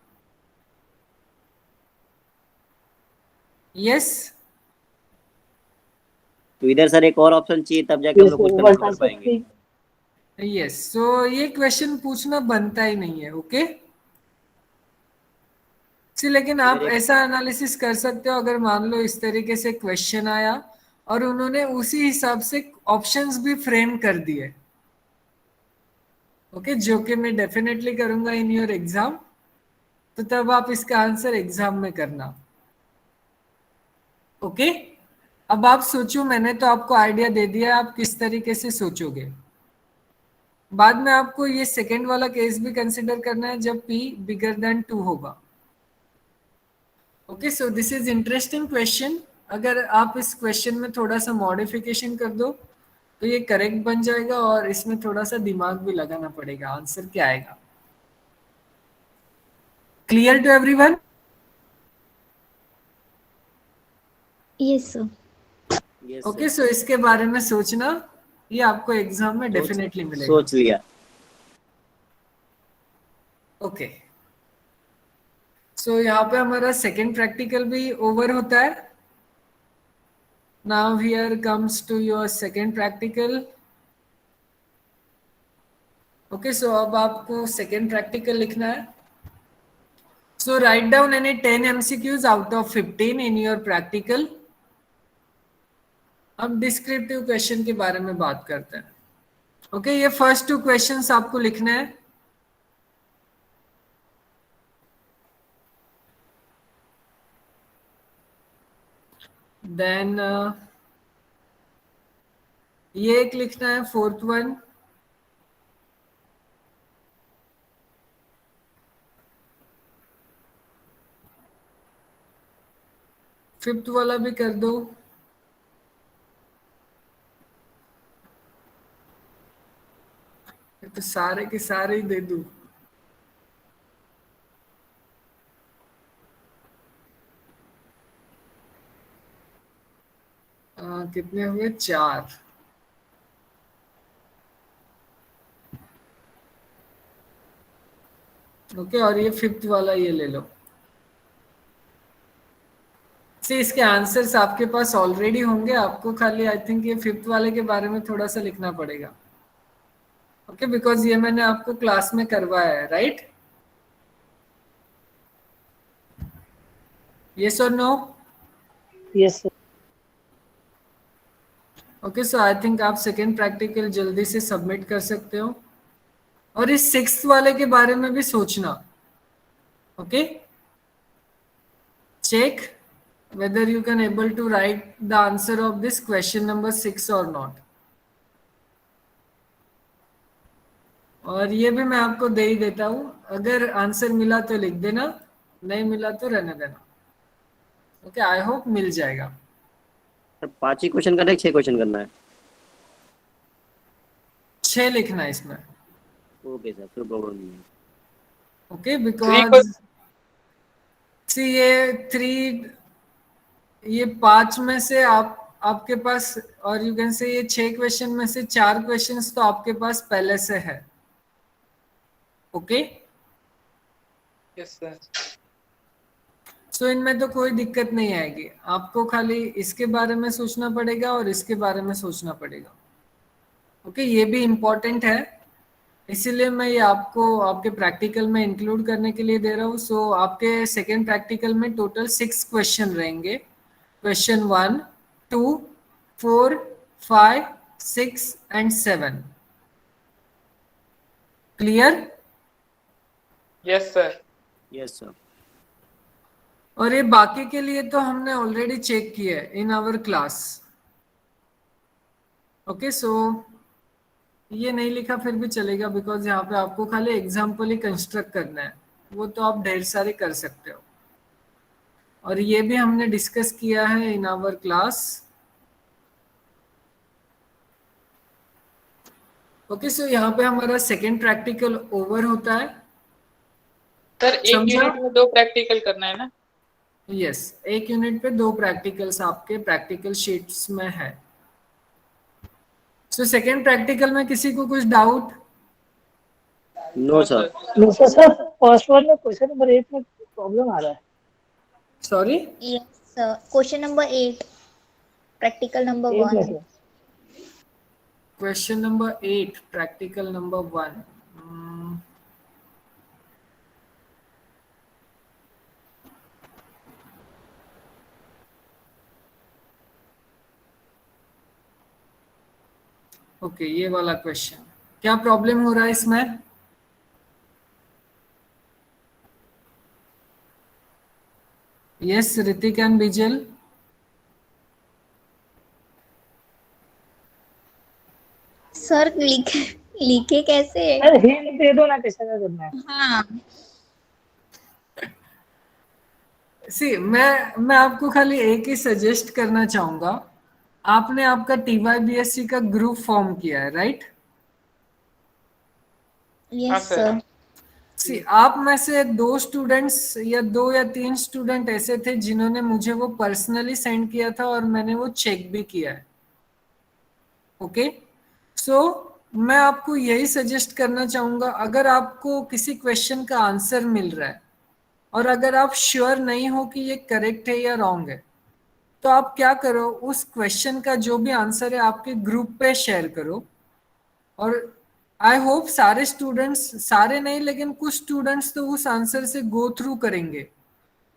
यस तो इधर सर एक और ऑप्शन चाहिए, तब जाके हम yes लोग sir, कुछ कंफर्म कर vertices पाएंगे। की यस, सो ये क्वेश्चन पूछना बनता ही नहीं है। ओके लेकिन आप इधर एक ऐसा एनालिसिस कर सकते हो, अगर मान लो इस तरीके से क्वेश्चन आया और उन्होंने उसी हिसाब से ऑप्शंस भी फ्रेम कर दिए, ओके जो कि मैं डेफिनेटली करूंगा इन योर एग्जाम, तो तब आप इसका आंसर एग्जाम में करना। ओके अब आप सोचो, मैंने तो आपको आइडिया दे दिया आप किस तरीके से सोचोगे। बाद में आपको ये सेकेंड वाला केस भी कंसिडर करना है जब p बिगर देन 2 होगा। Okay so this is interesting question. अगर आप इस क्वेश्चन में थोड़ा सा मॉडिफिकेशन कर दो तो ये करेक्ट बन जाएगा, और इसमें थोड़ा सा दिमाग भी लगाना पड़ेगा, आंसर क्या आएगा। Clear to everyone? Yes, sir. yes okay sir, so इसके बारे में सोचना, ये आपको एग्जाम में डेफिनेटली मिलेगा। सोच लिया। ओके सो यहाँ पे हमारा सेकेंड प्रैक्टिकल भी ओवर होता है। Now here comes to your second practical. Okay so अब आपको सेकेंड प्रैक्टिकल लिखना है। So write down any 10 MCQs out of 15 in your practical. अब डिस्क्रिप्टिव क्वेश्चन के बारे में बात करते हैं। ओके ये फर्स्ट 2 क्वेश्चंस आपको लिखने हैं। देन ये एक लिखना है, फोर्थ वन। फिफ्थ वाला भी कर दो। तो सारे के सारे ही दे दूं। कितने हुए 4। ओके और ये फिफ्थ वाला ये ले लो। सी इसके आंसर्स आपके पास ऑलरेडी होंगे, आपको खाली आई थिंक ये फिफ्थ वाले के बारे में थोड़ा सा लिखना पड़ेगा। ओके बिकॉज ये मैंने आपको क्लास में करवाया है, राइट? यस और no? yes sir, okay so I think आप सेकेंड प्रैक्टिकल जल्दी से सबमिट कर सकते हो, और इस सिक्स्थ वाले के बारे में भी सोचना। Okay check whether you can able to write the answer of this question number 6 or not। और ये भी मैं आपको दे ही देता हूं, अगर आंसर मिला तो लिख देना, नहीं मिला तो रहने देना। ओके आई होप मिल जाएगा। सर 5 ही क्वेश्चन करना है, 6 क्वेश्चन करना है? 6 लिखना है इसमें। ओके सर, फिर प्रॉब्लम नहीं है। ओके 3 बिकॉज सी ये 5 में से आपके पास, और यू कैन से ये 6 क्वेश्चन में से 4 क्वेश्चंस तो आपके पास पहले से है। Okay yes sir. सो इनमें तो कोई दिक्कत नहीं आएगी, आपको खाली इसके बारे में सोचना पड़ेगा और इसके बारे में सोचना पड़ेगा। ओके ये भी इम्पोर्टेंट है, इसीलिए मैं ये आपको आपके प्रैक्टिकल में इंक्लूड करने के लिए दे रहा हूँ। सो आपके सेकेंड प्रैक्टिकल में टोटल 6 क्वेश्चन रहेंगे। Question 1, 2, 4, 5, 6 and 7। Clear? Yes sir. Yes sir. और ये बाकी के लिए तो हमने ऑलरेडी चेक किया है in our class. Okay so ये नहीं लिखा फिर भी चलेगा, बिकॉज यहाँ पे आपको खाली एग्जाम्पल ही कंस्ट्रक्ट करना है। वो तो आप ढेर सारे कर सकते हो, और ये भी हमने डिस्कस किया है इन आवर क्लास। ओके, सो यहाँ पे हमारा सेकेंड प्रैक्टिकल ओवर होता है। सर एक समझा? यूनिट में 2 प्रैक्टिकल करना है ना? यस, एक यूनिट पे 2 प्रैक्टिकल्स आपके प्रैक्टिकल शीट्स में है। सो सेकेंड प्रैक्टिकल में किसी को कुछ doubt? No sir. No sir, first one में क्वेश्चन नंबर 8 में प्रॉब्लम आ रहा है। Sorry? Yes, sir. Question number 8, practical number 8 में 1. से question number 8 practical number 1। Okay, ये वाला क्वेश्चन, क्या प्रॉब्लम हो रहा है इसमें? Yes, Hrithik and Bijal. Sir लिखे कैसे? अरे हिंट दे दो ना, कैसे क्या करना है। हाँ, सी, मैं आपको खाली एक ही सजेस्ट करना चाहूंगा। आपने आपका TYBSC का ग्रुप फॉर्म किया है, राइट? yes sir. sir. सी, आप में से 2 स्टूडेंट्स या 2 या 3 स्टूडेंट ऐसे थे जिन्होंने मुझे वो पर्सनली सेंड किया था और मैंने वो चेक भी किया है। ओके, सो मैं आपको यही सजेस्ट करना चाहूंगा, अगर आपको किसी क्वेश्चन का आंसर मिल रहा है और अगर आप श्योर नहीं हो कि ये करेक्ट है या रॉन्ग है, तो आप क्या करो, उस क्वेश्चन का जो भी आंसर है आपके ग्रुप पे शेयर करो। और आई होप सारे स्टूडेंट्स, सारे नहीं लेकिन कुछ स्टूडेंट्स तो उस आंसर से गो थ्रू करेंगे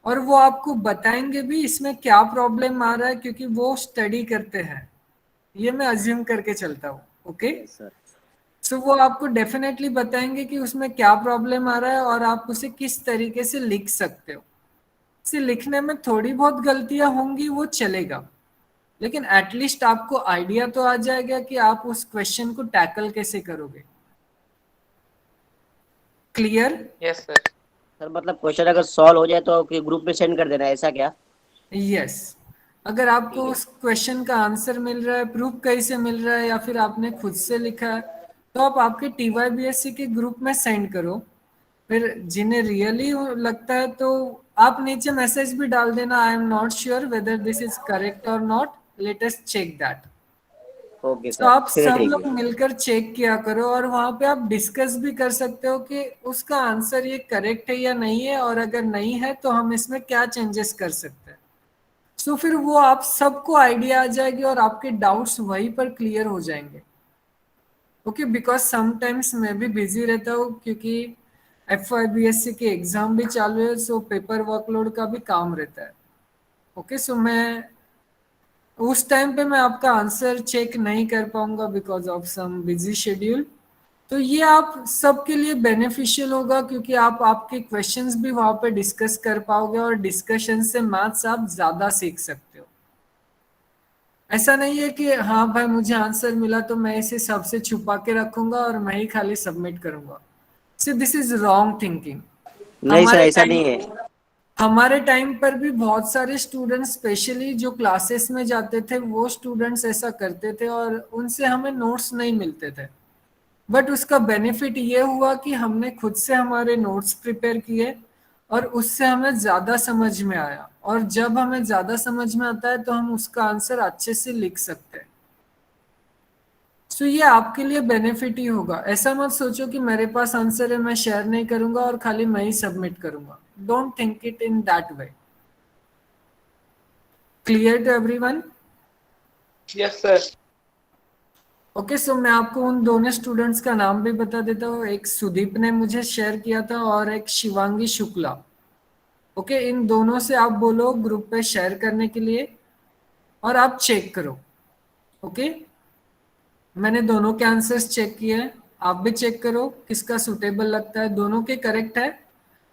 और वो आपको बताएंगे भी इसमें क्या प्रॉब्लम आ रहा है, क्योंकि वो स्टडी करते हैं, ये मैं अज्यूम करके चलता हूँ। ओके, सर सो वो आपको डेफिनेटली बताएंगे कि उसमें क्या प्रॉब्लम आ रहा है और आप उसे किस तरीके से लिख सकते हो। इसे लिखने में थोड़ी बहुत गलतियां होंगी, वो चलेगा, लेकिन एटलीस्ट आपको आइडिया तो आ जाएगा कि आप उस क्वेश्चन को टैकल कैसे करोगे। क्लियर? Yes sir. सर मतलब क्वेश्चन अगर सॉल्व हो जाए तो ग्रुप में सेंड कर देना है, ऐसा क्या? यस, अगर आपको उस क्वेश्चन का आंसर मिल रहा है, प्रूफ कैसे मिल रहा है, या फिर आपने खुद से लिखा है, तो आप आपके TYBSC के ग्रुप में सेंड करो। फिर जिन्हें रियली लगता है तो आप नीचे मैसेज भी डाल देना, I am not sure whether this is correct और not, let us check that. Okay तो सर, आप फिर सब ठीक लोग है। मिलकर चेक किया करो और वहां पे आप डिस्कस भी कर सकते हो कि उसका आंसर ये करेक्ट है या नहीं है, और अगर नहीं है तो हम इसमें क्या चेंजेस कर सकते हैं। सो फिर वो आप सबको आइडिया आ जाएगी और आपके डाउट्स वहीं पर क्लियर हो जाएंगे। ओके, बिकॉज समटाइम्स मैं भी बिजी रहता हूँ क्योंकि FYBSC के एग्जाम भी चालू है, सो पेपर वर्कलोड का भी काम रहता है। ओके, सो मैं उस टाइम पे मैं आपका आंसर चेक नहीं कर पाऊंगा because of some busy schedule. तो ये आप सबके लिए बेनिफिशियल होगा क्योंकि आप आपके क्वेश्चंस भी वहां पे डिस्कस कर पाओगे और डिस्कशन से मैथ्स आप ज्यादा सीख सकते हो। ऐसा नहीं है कि हाँ भाई मुझे आंसर मिला तो मैं इसे सबसे छुपा के रखूंगा और मैं ही खाली सबमिट करूंगा। So this is wrong thinking. नहीं सर, ऐसा नहीं है। हमारे टाइम पर भी बहुत सारे स्टूडेंट्स, स्पेशली जो क्लासेस में जाते थे, वो स्टूडेंट्स ऐसा करते थे और उनसे हमें नोट्स नहीं मिलते थे। बट उसका बेनिफिट ये हुआ कि हमने खुद से हमारे नोट्स प्रिपेयर किए और उससे हमें ज़्यादा समझ में आया, और जब हमें ज़्यादा समझ में आता है तो हम उसका आंसर अच्छे से लिख सकते हैं। सो ये आपके लिए बेनिफिट ही होगा। ऐसा मत सोचो कि मेरे पास आंसर है, मैं शेयर नहीं करूंगा और खाली मैं ही सबमिट करूंगा। Don't think it in that way. Clear to everyone? Yes sir. Okay, so मैं आपको उन दोनों स्टूडेंट्स का नाम भी बता देता हूँ। एक सुदीप ने मुझे शेयर किया था और एक शिवांगी शुक्ला। ओके, इन दोनों से आप बोलो ग्रुप पे शेयर करने के लिए और आप चेक करो। ओके, मैंने दोनों के आंसर्स चेक किए हैं, आप भी चेक करो किसका सुटेबल लगता है। दोनों के करेक्ट है,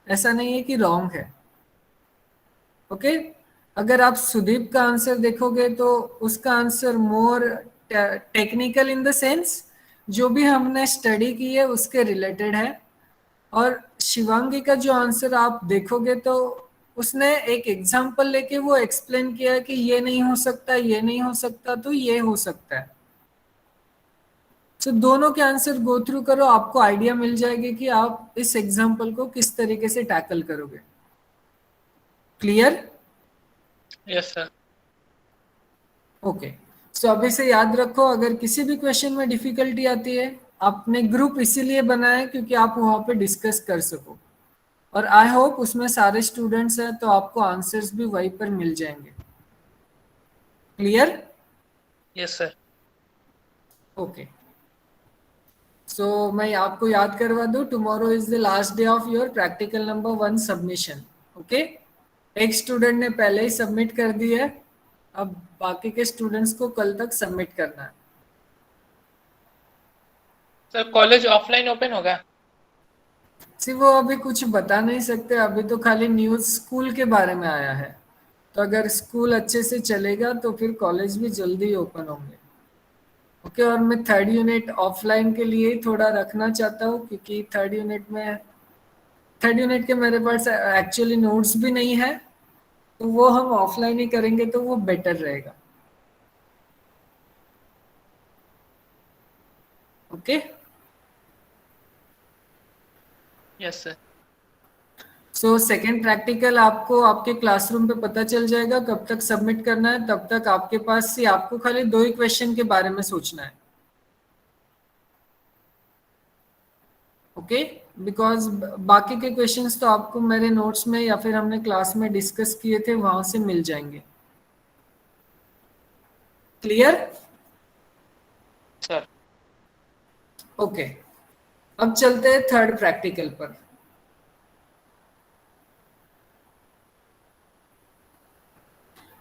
ऐसा नहीं है कि रॉन्ग है। ओके, अगर आप सुदीप का आंसर देखोगे तो उसका answer more technical in the sense जो भी हमने स्टडी की है उसके रिलेटेड है। और शिवांगी का जो आंसर आप देखोगे तो उसने एक एग्जांपल लेके वो एक्सप्लेन किया कि ये नहीं हो सकता, ये नहीं हो सकता, तो ये हो सकता है। तो दोनों के आंसर गो थ्रू करो, आपको आइडिया मिल जाएगी कि आप इस एग्जांपल को किस तरीके से टैकल करोगे। क्लियर? Yes sir. ओके, सो अभी से याद रखो, अगर किसी भी क्वेश्चन में डिफिकल्टी आती है, आपने ग्रुप इसीलिए बनाया है क्योंकि आप वहां पे डिस्कस कर सको, और आई होप उसमें सारे स्टूडेंट्स हैं तो आपको आंसर्स भी वहीं पर मिल जाएंगे। Clear? Yes sir. Okay, so मैं आपको याद करवा दूं, tomorrow is the last day of your practical number 1 submission. Okay, एक स्टूडेंट ने पहले ही सबमिट कर दी है, अब बाकी के स्टूडेंट्स को कल तक सबमिट करना है। सर कॉलेज ऑफलाइन ओपन होगा? सी वो अभी कुछ बता नहीं सकते, अभी तो खाली न्यूज़ स्कूल के बारे में आया है, तो अगर स्कूल अच्छे से चलेगा तो फिर कॉलेज भी जल्दी ओपन होंगे। ओके, और मैं थर्ड यूनिट ऑफलाइन के लिए ही थोड़ा रखना चाहता हूँ, क्योंकि थर्ड यूनिट के मेरे पास एक्चुअली नोट्स भी नहीं है, तो वो हम ऑफलाइन ही करेंगे तो वो बेटर रहेगा। Okay, yes sir. So second practical आपको आपके क्लासरूम पे पता चल जाएगा कब तक सबमिट करना है, तब तक आपके पास से आपको खाली 2 ही क्वेश्चन के बारे में सोचना है। ओके, बिकॉज बाकी के क्वेश्चंस तो आपको मेरे नोट्स में या फिर हमने क्लास में डिस्कस किए थे वहां से मिल जाएंगे। क्लियर? सर ओके, अब चलते हैं थर्ड प्रैक्टिकल पर।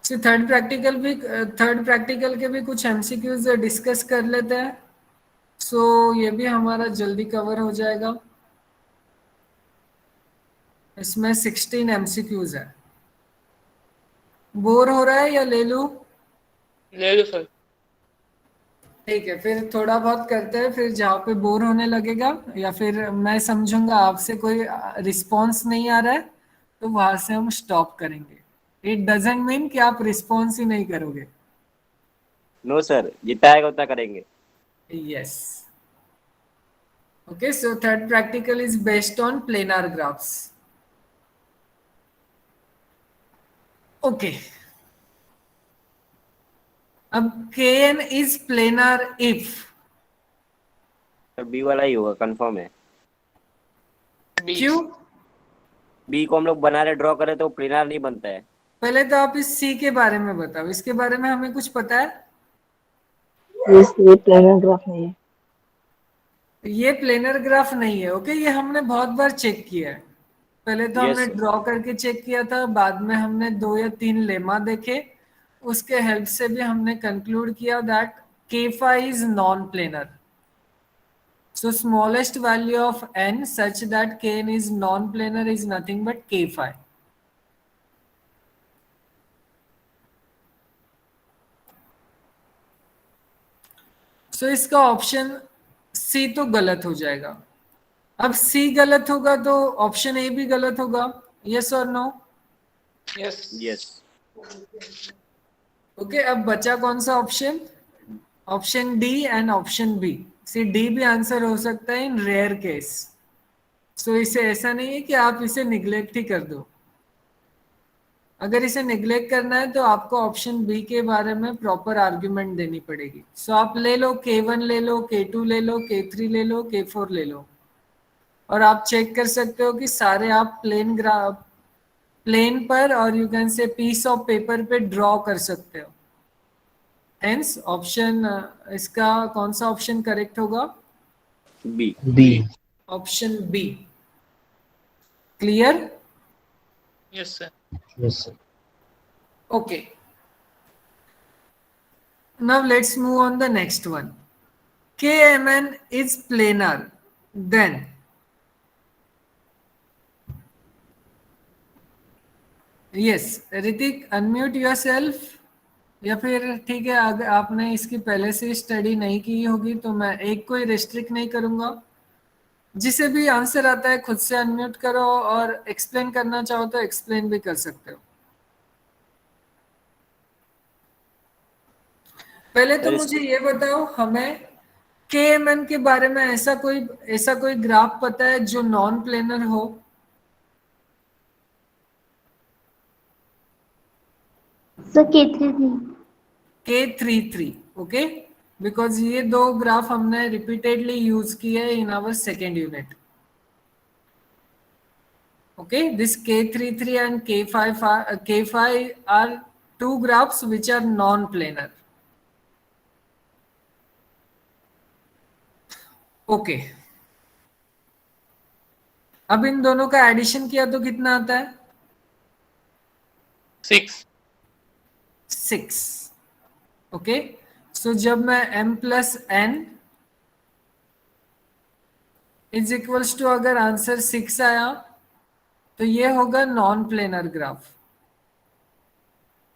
थर्ड प्रैक्टिकल के भी कुछ एमसीक्यूज डिस्कस कर लेते हैं, सो ये भी हमारा जल्दी कवर हो जाएगा। इसमें 16 एमसीक्यूज है। बोर हो रहा है या ले लूं? ले लो सर। ठीक है, फिर थोड़ा बहुत करते हैं, फिर जहाँ पे बोर होने लगेगा या फिर मैं समझूंगा आपसे कोई रिस्पॉन्स नहीं आ रहा है तो वहां से हम स्टॉप करेंगे। इट डजेंट मीन कि आप रिस्पॉन्स ही नहीं करोगे। नो सर, जितना आएगा उतना करेंगे। Yes. Okay, so third practical is based on planar graphs. Okay, अब kn is planar if. Sir B वाला ही होगा, कंफर्म है। क्यों? बी को हम लोग बना रहे ड्रॉ करें तो प्लेनर नहीं बनता है। पहले तो आप इस सी के बारे में बताओ, इसके बारे में हमें कुछ पता है? ये प्लेनर ग्राफ नहीं है। ये प्लेनर ग्राफ नहीं है। ओके, ये हमने बहुत बार चेक किया है। पहले तो Yes, हमने sir. ड्रॉ करके चेक किया था, बाद में हमने 2 या 3 लेमा देखे, उसके हेल्प से भी हमने कंक्लूड किया that k is non planar. So smallest value of n such that kn is non-planar is nothing but k phi. So इसका ऑप्शन सी तो गलत हो जाएगा। अब सी गलत होगा तो ऑप्शन ए भी गलत होगा। यस और नो? यस। यस। ओके, अब बचा कौन सा option? Option D and option B. C D भी आंसर हो सकता है इन रेयर केस। सो इसे ऐसा नहीं है कि आप इसे निग्लेक्ट ही कर दो। अगर इसे निग्लेक्ट करना है तो आपको ऑप्शन बी के बारे में प्रॉपर आर्ग्यूमेंट देनी पड़ेगी। सो आप ले लो k1 ले लो, k2 ले लो, k3 ले लो, k4 ले लो, और आप चेक कर सकते हो कि सारे आप प्लेन पर और यू कैन से पीस ऑफ पेपर पे ड्रॉ कर सकते हो। हेंस ऑप्शन इसका कौन सा ऑप्शन करेक्ट होगा? B. B. Option B. Clear? Yes sir. Yes sir. Okay. Now let's move on the next one. KMN is planar. Then yes, Ritik, unmute yourself. या फिर ठीक है, अगर आपने इसकी पहले से स्टडी नहीं की होगी तो मैं एक को ही रेस्ट्रिक्ट नहीं करूंगा, जिसे भी आंसर आता है खुद से अनम्यूट करो, और एक्सप्लेन करना चाहो तो एक्सप्लेन भी कर सकते हो। पहले तो सर मुझे ये बताओ, हमें KMN के बारे में ऐसा कोई ग्राफ पता है जो नॉन प्लेनर हो? Sir K33। K33, okay, because ये दो ग्राफ हमने रिपीटेडली यूज किए in our second unit. Okay, this K33 and K5 are two graphs which are non-planar. Okay. अब इन दोनों का एडिशन किया तो कितना आता है? 6। 6। ओके, सो जब मैं m plus n is equals to, अगर आंसर 6 आया तो ये होगा नॉन प्लेनर ग्राफ।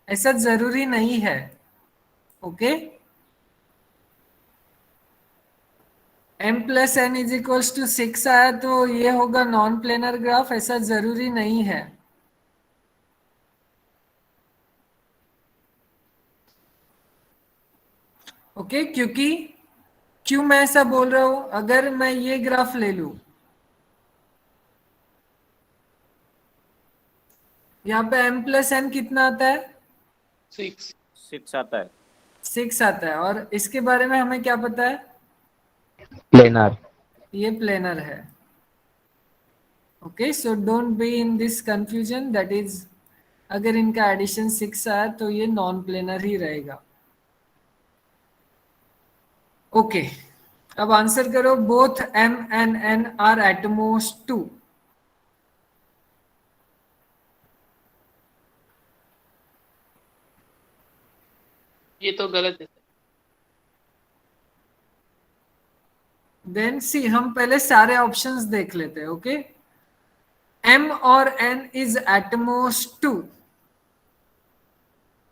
ऐसा जरूरी नहीं है, okay. m plus n is equals to 6 आया तो ये होगा नॉन प्लेनर ग्राफ, ऐसा जरूरी नहीं है। ओके, क्यों मैं ऐसा बोल रहा हूं? अगर मैं ये ग्राफ ले लूं, यहाँ पे m प्लस n कितना आता है? 6। 6 आता है। 6 आता है, और इसके बारे में हमें क्या पता है? प्लेनर। ये प्लेनर है। Okay, so don't be in this confusion, that is अगर इनका एडिशन 6 आया तो ये नॉन प्लेनर ही रहेगा। ओके, अब आंसर करो। Both m and n are at most 2। ये तो गलत है। देन सी, हम पहले सारे ऑप्शंस देख लेते हैं। ओके, m और n इज एट मोस्ट 2।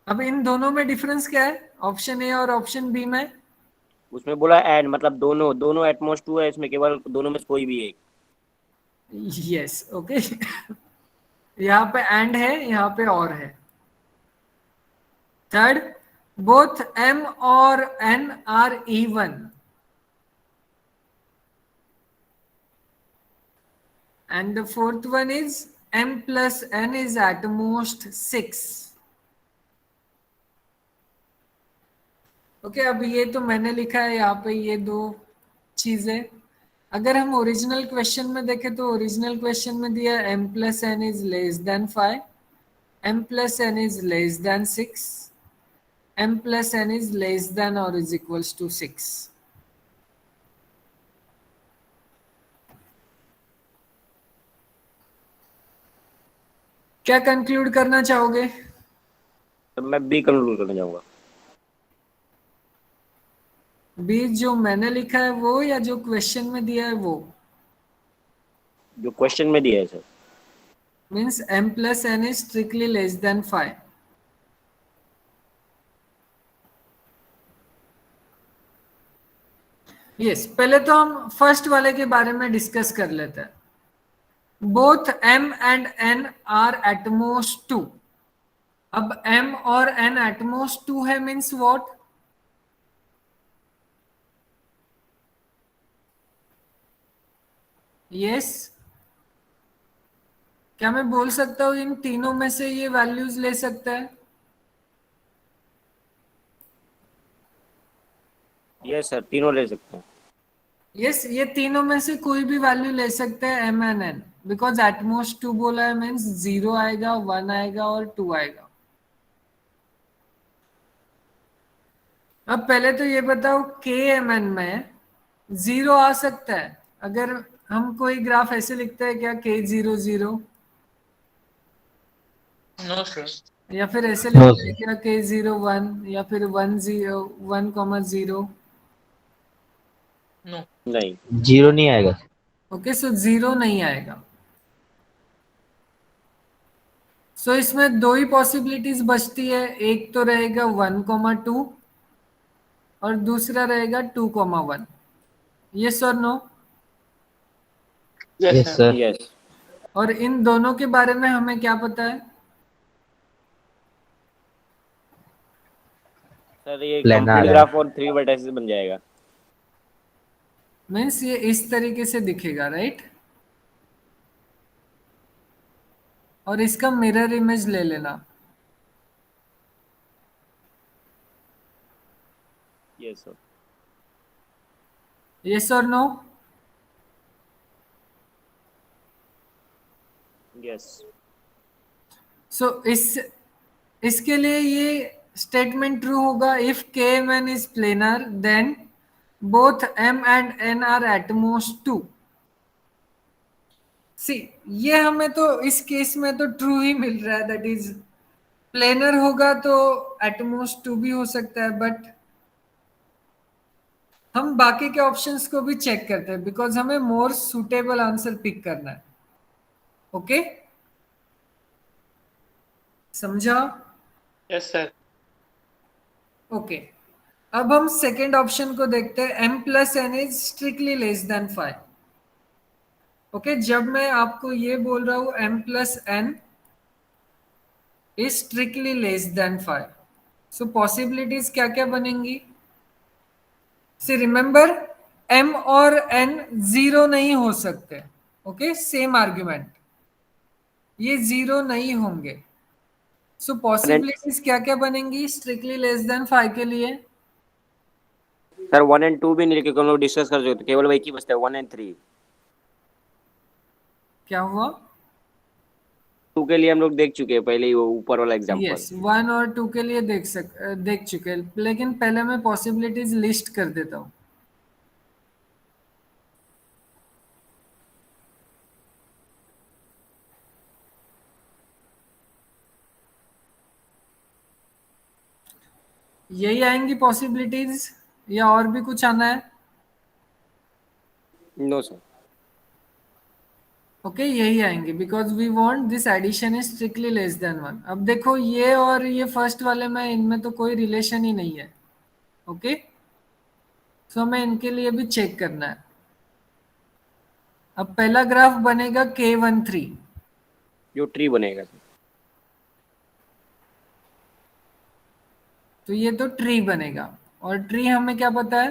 अब इन दोनों में डिफरेंस क्या है, ऑप्शन ए और ऑप्शन बी में? उसमें बोला एंड, मतलब दोनों दोनों एटमोस्ट 2 है, इसमें केवल दोनों में से कोई भी एक। Yes, okay. यहाँ पे एंड है, यहाँ पे और है। थर्ड, बोथ m और n are even, and the fourth one is m plus n is at most 6। Okay, अब ये तो मैंने लिखा है यहाँ पे ये दो चीजें। अगर हम ओरिजिनल क्वेश्चन में देखें तो ओरिजिनल क्वेश्चन में दिया m plus n is less than 5, m plus n is less than 6, m plus n is less than और इज इक्वल्स टू 6। क्या कंक्लूड करना चाहोगे? तो मैं बी कंक्लूड करना चाहूंगा। बी जो मैंने लिखा है वो, या जो क्वेश्चन में दिया है वो? जो क्वेश्चन में दिया है sir. Means m plus n is strictly less than 5। Yes, पहले तो हम फर्स्ट वाले के बारे में डिस्कस कर लेते हैं। Both m and n are at most 2। अब m और n एट मोस्ट 2 है, मीन्स व्हाट? यस, क्या मैं बोल सकता हूं इन तीनों में से ये वैल्यूज ले सकता है? यस सर, तीनों ले सकते हैं। यस, ये तीनों में से कोई भी वैल्यू ले सकते हैं m and n, because at most 2 बोला है, मीन्स 0 आएगा, 1 आएगा और 2 आएगा। अब पहले तो ये बताओ, KMN में 0 आ सकता है? अगर हम कोई ग्राफ ऐसे लिखते हैं क्या, K00, नो सर। या फिर ऐसे लिखते हैं क्या, K01, या फिर 1,0? नो। नहीं, 0 नहीं आएगा। ओके, सो 0 नहीं आएगा। सो इसमें दो ही पॉसिबिलिटीज बचती है, एक तो रहेगा 1,2 और दूसरा रहेगा 2,1। यस और no? Yes Yes, sir. sir. Yes और इन दोनों के बारे में हमें क्या पता है? सर ये Planar कंप्लीट है. ग्राफ और 3 वर्टाइसेस बन जाएगा। मीन्स ये इस तरीके से दिखेगा, राइट? और इसका मिरर इमेज ले लेना। Yes sir. यस और नो? यस सो इसके लिए ये स्टेटमेंट ट्रू होगा, if K M N is planar then both M and N are at most two. See, ये हमें तो इस केस में तो ट्रू ही मिल रहा है, दैट इज प्लेनर होगा तो एटमोस्ट टू भी हो सकता है, बट हम बाकी के ऑप्शंस को भी चेक करते हैं बिकॉज हमें मोर सुटेबल आंसर पिक करना है। ओके, समझा? Yes sir. ओके, अब हम सेकेंड ऑप्शन को देखते हैं, m plus n is strictly less than 5। Okay, जब मैं आपको ये बोल रहा हूं m plus n is strictly less than 5, so possibilities क्या क्या बनेंगी? सी रिमेंबर, m और n जीरो नहीं हो सकते। ओके, सेम आर्ग्यूमेंट, ये जीरो नहीं होंगे। सो पॉसिबिलिटीज क्या क्या बनेंगी स्ट्रिक्टली लेस देन 5 के लिए? सर 1 एंड 2 भी नहीं लेके हम लोग डिस्कस कर सकते, केवल वही की बचता है 1 एंड 3। क्या हुआ? 2 के लिए हम लोग देख चुके हैं पहले ही वो ऊपर वाला एग्जांपल। यस, 1 और 2 के लिए देख चुके हैं, लेकिन पहले मैं पॉसिबिलिटीज लिस्ट कर देता हूं। यही आएंगी पॉसिबिलिटीज या और भी कुछ आना है? No sir. ओके, यही आएंगे because we want this addition is strictly less than 1। अब देखो, ये और ये फर्स्ट वाले में इनमें तो कोई रिलेशन ही नहीं है। ओके, सो हमें इनके लिए भी चेक करना है। अब पहला ग्राफ बनेगा K13, जो ट्री बनेगा सर। तो ये तो ट्री बनेगा, और ट्री हमें क्या पता है?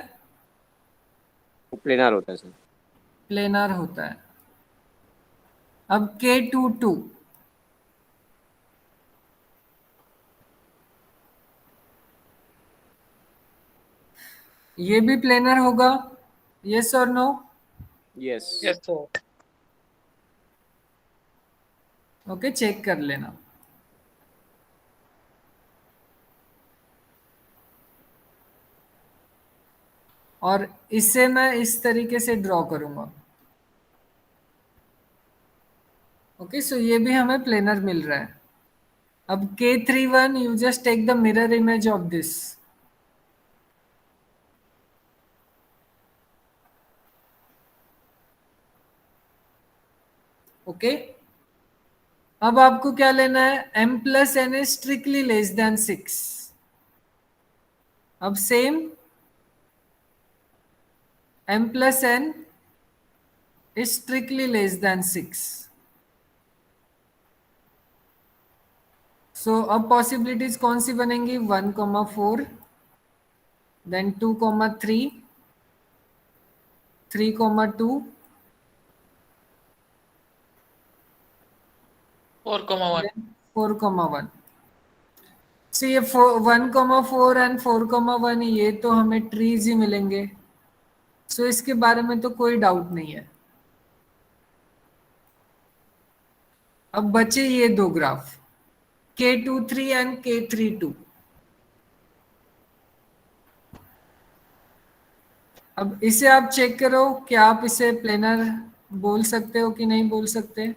वो प्लेनर होता है सर। प्लेनर होता है। अब K22, ये भी प्लेनर होगा, यस और no? Yes yes sir. Okay, check कर लेना। और इसे मैं इस तरीके से ड्रॉ करूंगा। ओके, सो ये भी हमें प्लेनर मिल रहा है। अब K31, you just take the mirror image of this. Okay, अब आपको क्या लेना है? m plus n is strictly less than 6। अब same, m plus n is strictly less than 6। So अब पॉसिबिलिटीज कौन सी बनेंगी? 1,4, देन 2,3, 3,2, 4,1। 4,1। सो ये 1,4 एंड 4,1, ये तो हमें ट्रीज ही मिलेंगे। सो इसके बारे में तो कोई डाउट नहीं है। अब बचे ये दो ग्राफ, K23 एंड K32। अब इसे आप चेक करो, क्या आप इसे प्लेनर बोल सकते हो कि नहीं बोल सकते?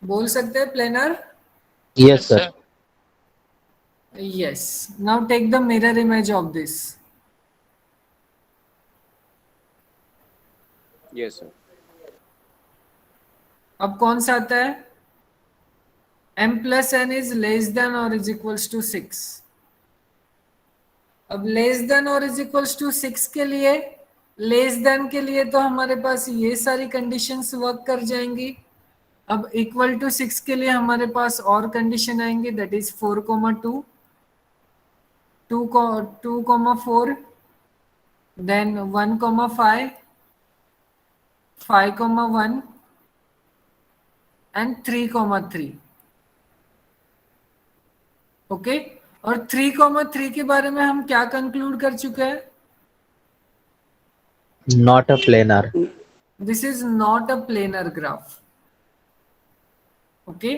बोल सकते हैं planar? Yes, sir. Yes. Now take the mirror image of this. Yes sir. अब कौन सा आता है? m plus n is less than or is equals to 6. अब लेस देन और इज इक्वल्स टू 6 के लिए, लेस देन के लिए तो हमारे पास ये सारी कंडीशंस वर्क कर जाएंगी. अब इक्वल टू 6 के लिए हमारे पास और कंडीशन आएंगे, that is 4,2, 2,4, then 1,5, 5,1 and 3,3. Okay, और 3,3 के बारे में हम क्या कंक्लूड कर चुके हैं? Not a planar. This is not a planar graph. Okay,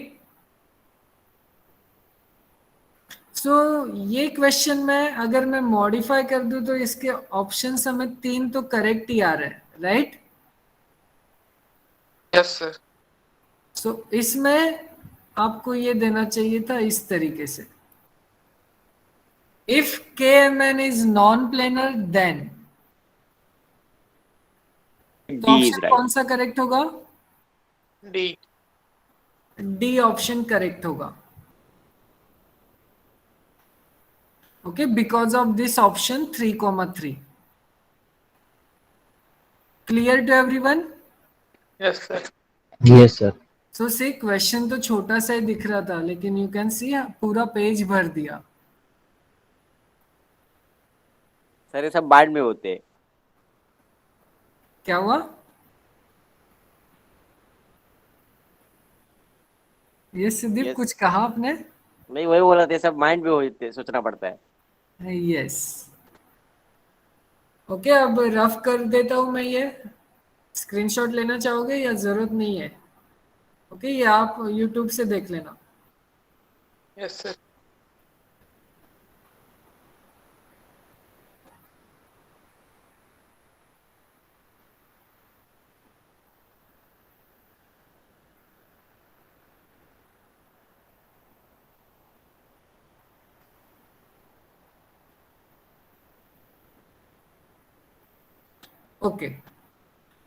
so ये क्वेश्चन में अगर मैं मॉडिफाई कर दूं तो इसके ऑप्शंस हमें 3 तो करेक्ट ही आ रहे हैं, राइट? Yes sir. सो इसमें आपको ये देना चाहिए था इस तरीके से, if KMN is non planar then, तो D is ऑप्शन right. कौन सा करेक्ट होगा? डी. डी ऑप्शन करेक्ट होगा. Okay, because of this option 3,3. Clear to everyone? Yes sir. Yes, sir. So see, question तो छोटा सा ही दिख रहा था, लेकिन यू कैन सी पूरा पेज भर दिया. सर ये सब बाद में होते हैं. क्या हुआ? ये सुदीप Yes. कुछ कहा आपने? नहीं वही बोला था, सब माइंड में होते, सोचना पड़ता है. यस. ओके, अब रफ कर देता हूं मैं ये. स्क्रीनशॉट लेना चाहोगे या जरूरत नहीं है? ओके, ये आप यूट्यूब से देख लेना. Yes sir. ओके,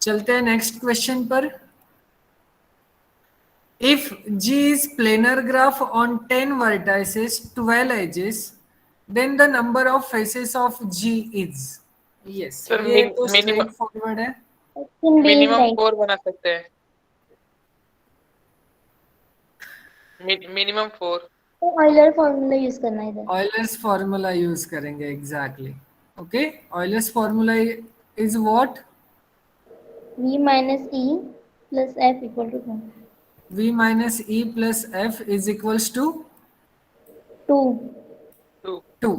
चलते हैं नेक्स्ट क्वेश्चन पर. If G is planar graph on 10 vertices, 12 edges, then the number of faces of G is. Yes, Sir, ये तो minimum- स्ट्रेट फॉरवर्ड है. Option B is minimum right. 4 बना सकते हैं. Minimum 4. तो Euler formula use करना है इधर. ऑयलर्स फॉर्मूला यूज करेंगे. Exactly. Okay, Euler's formula is what? V minus E plus F equal to 1. V minus E plus F is equals to 2. 2.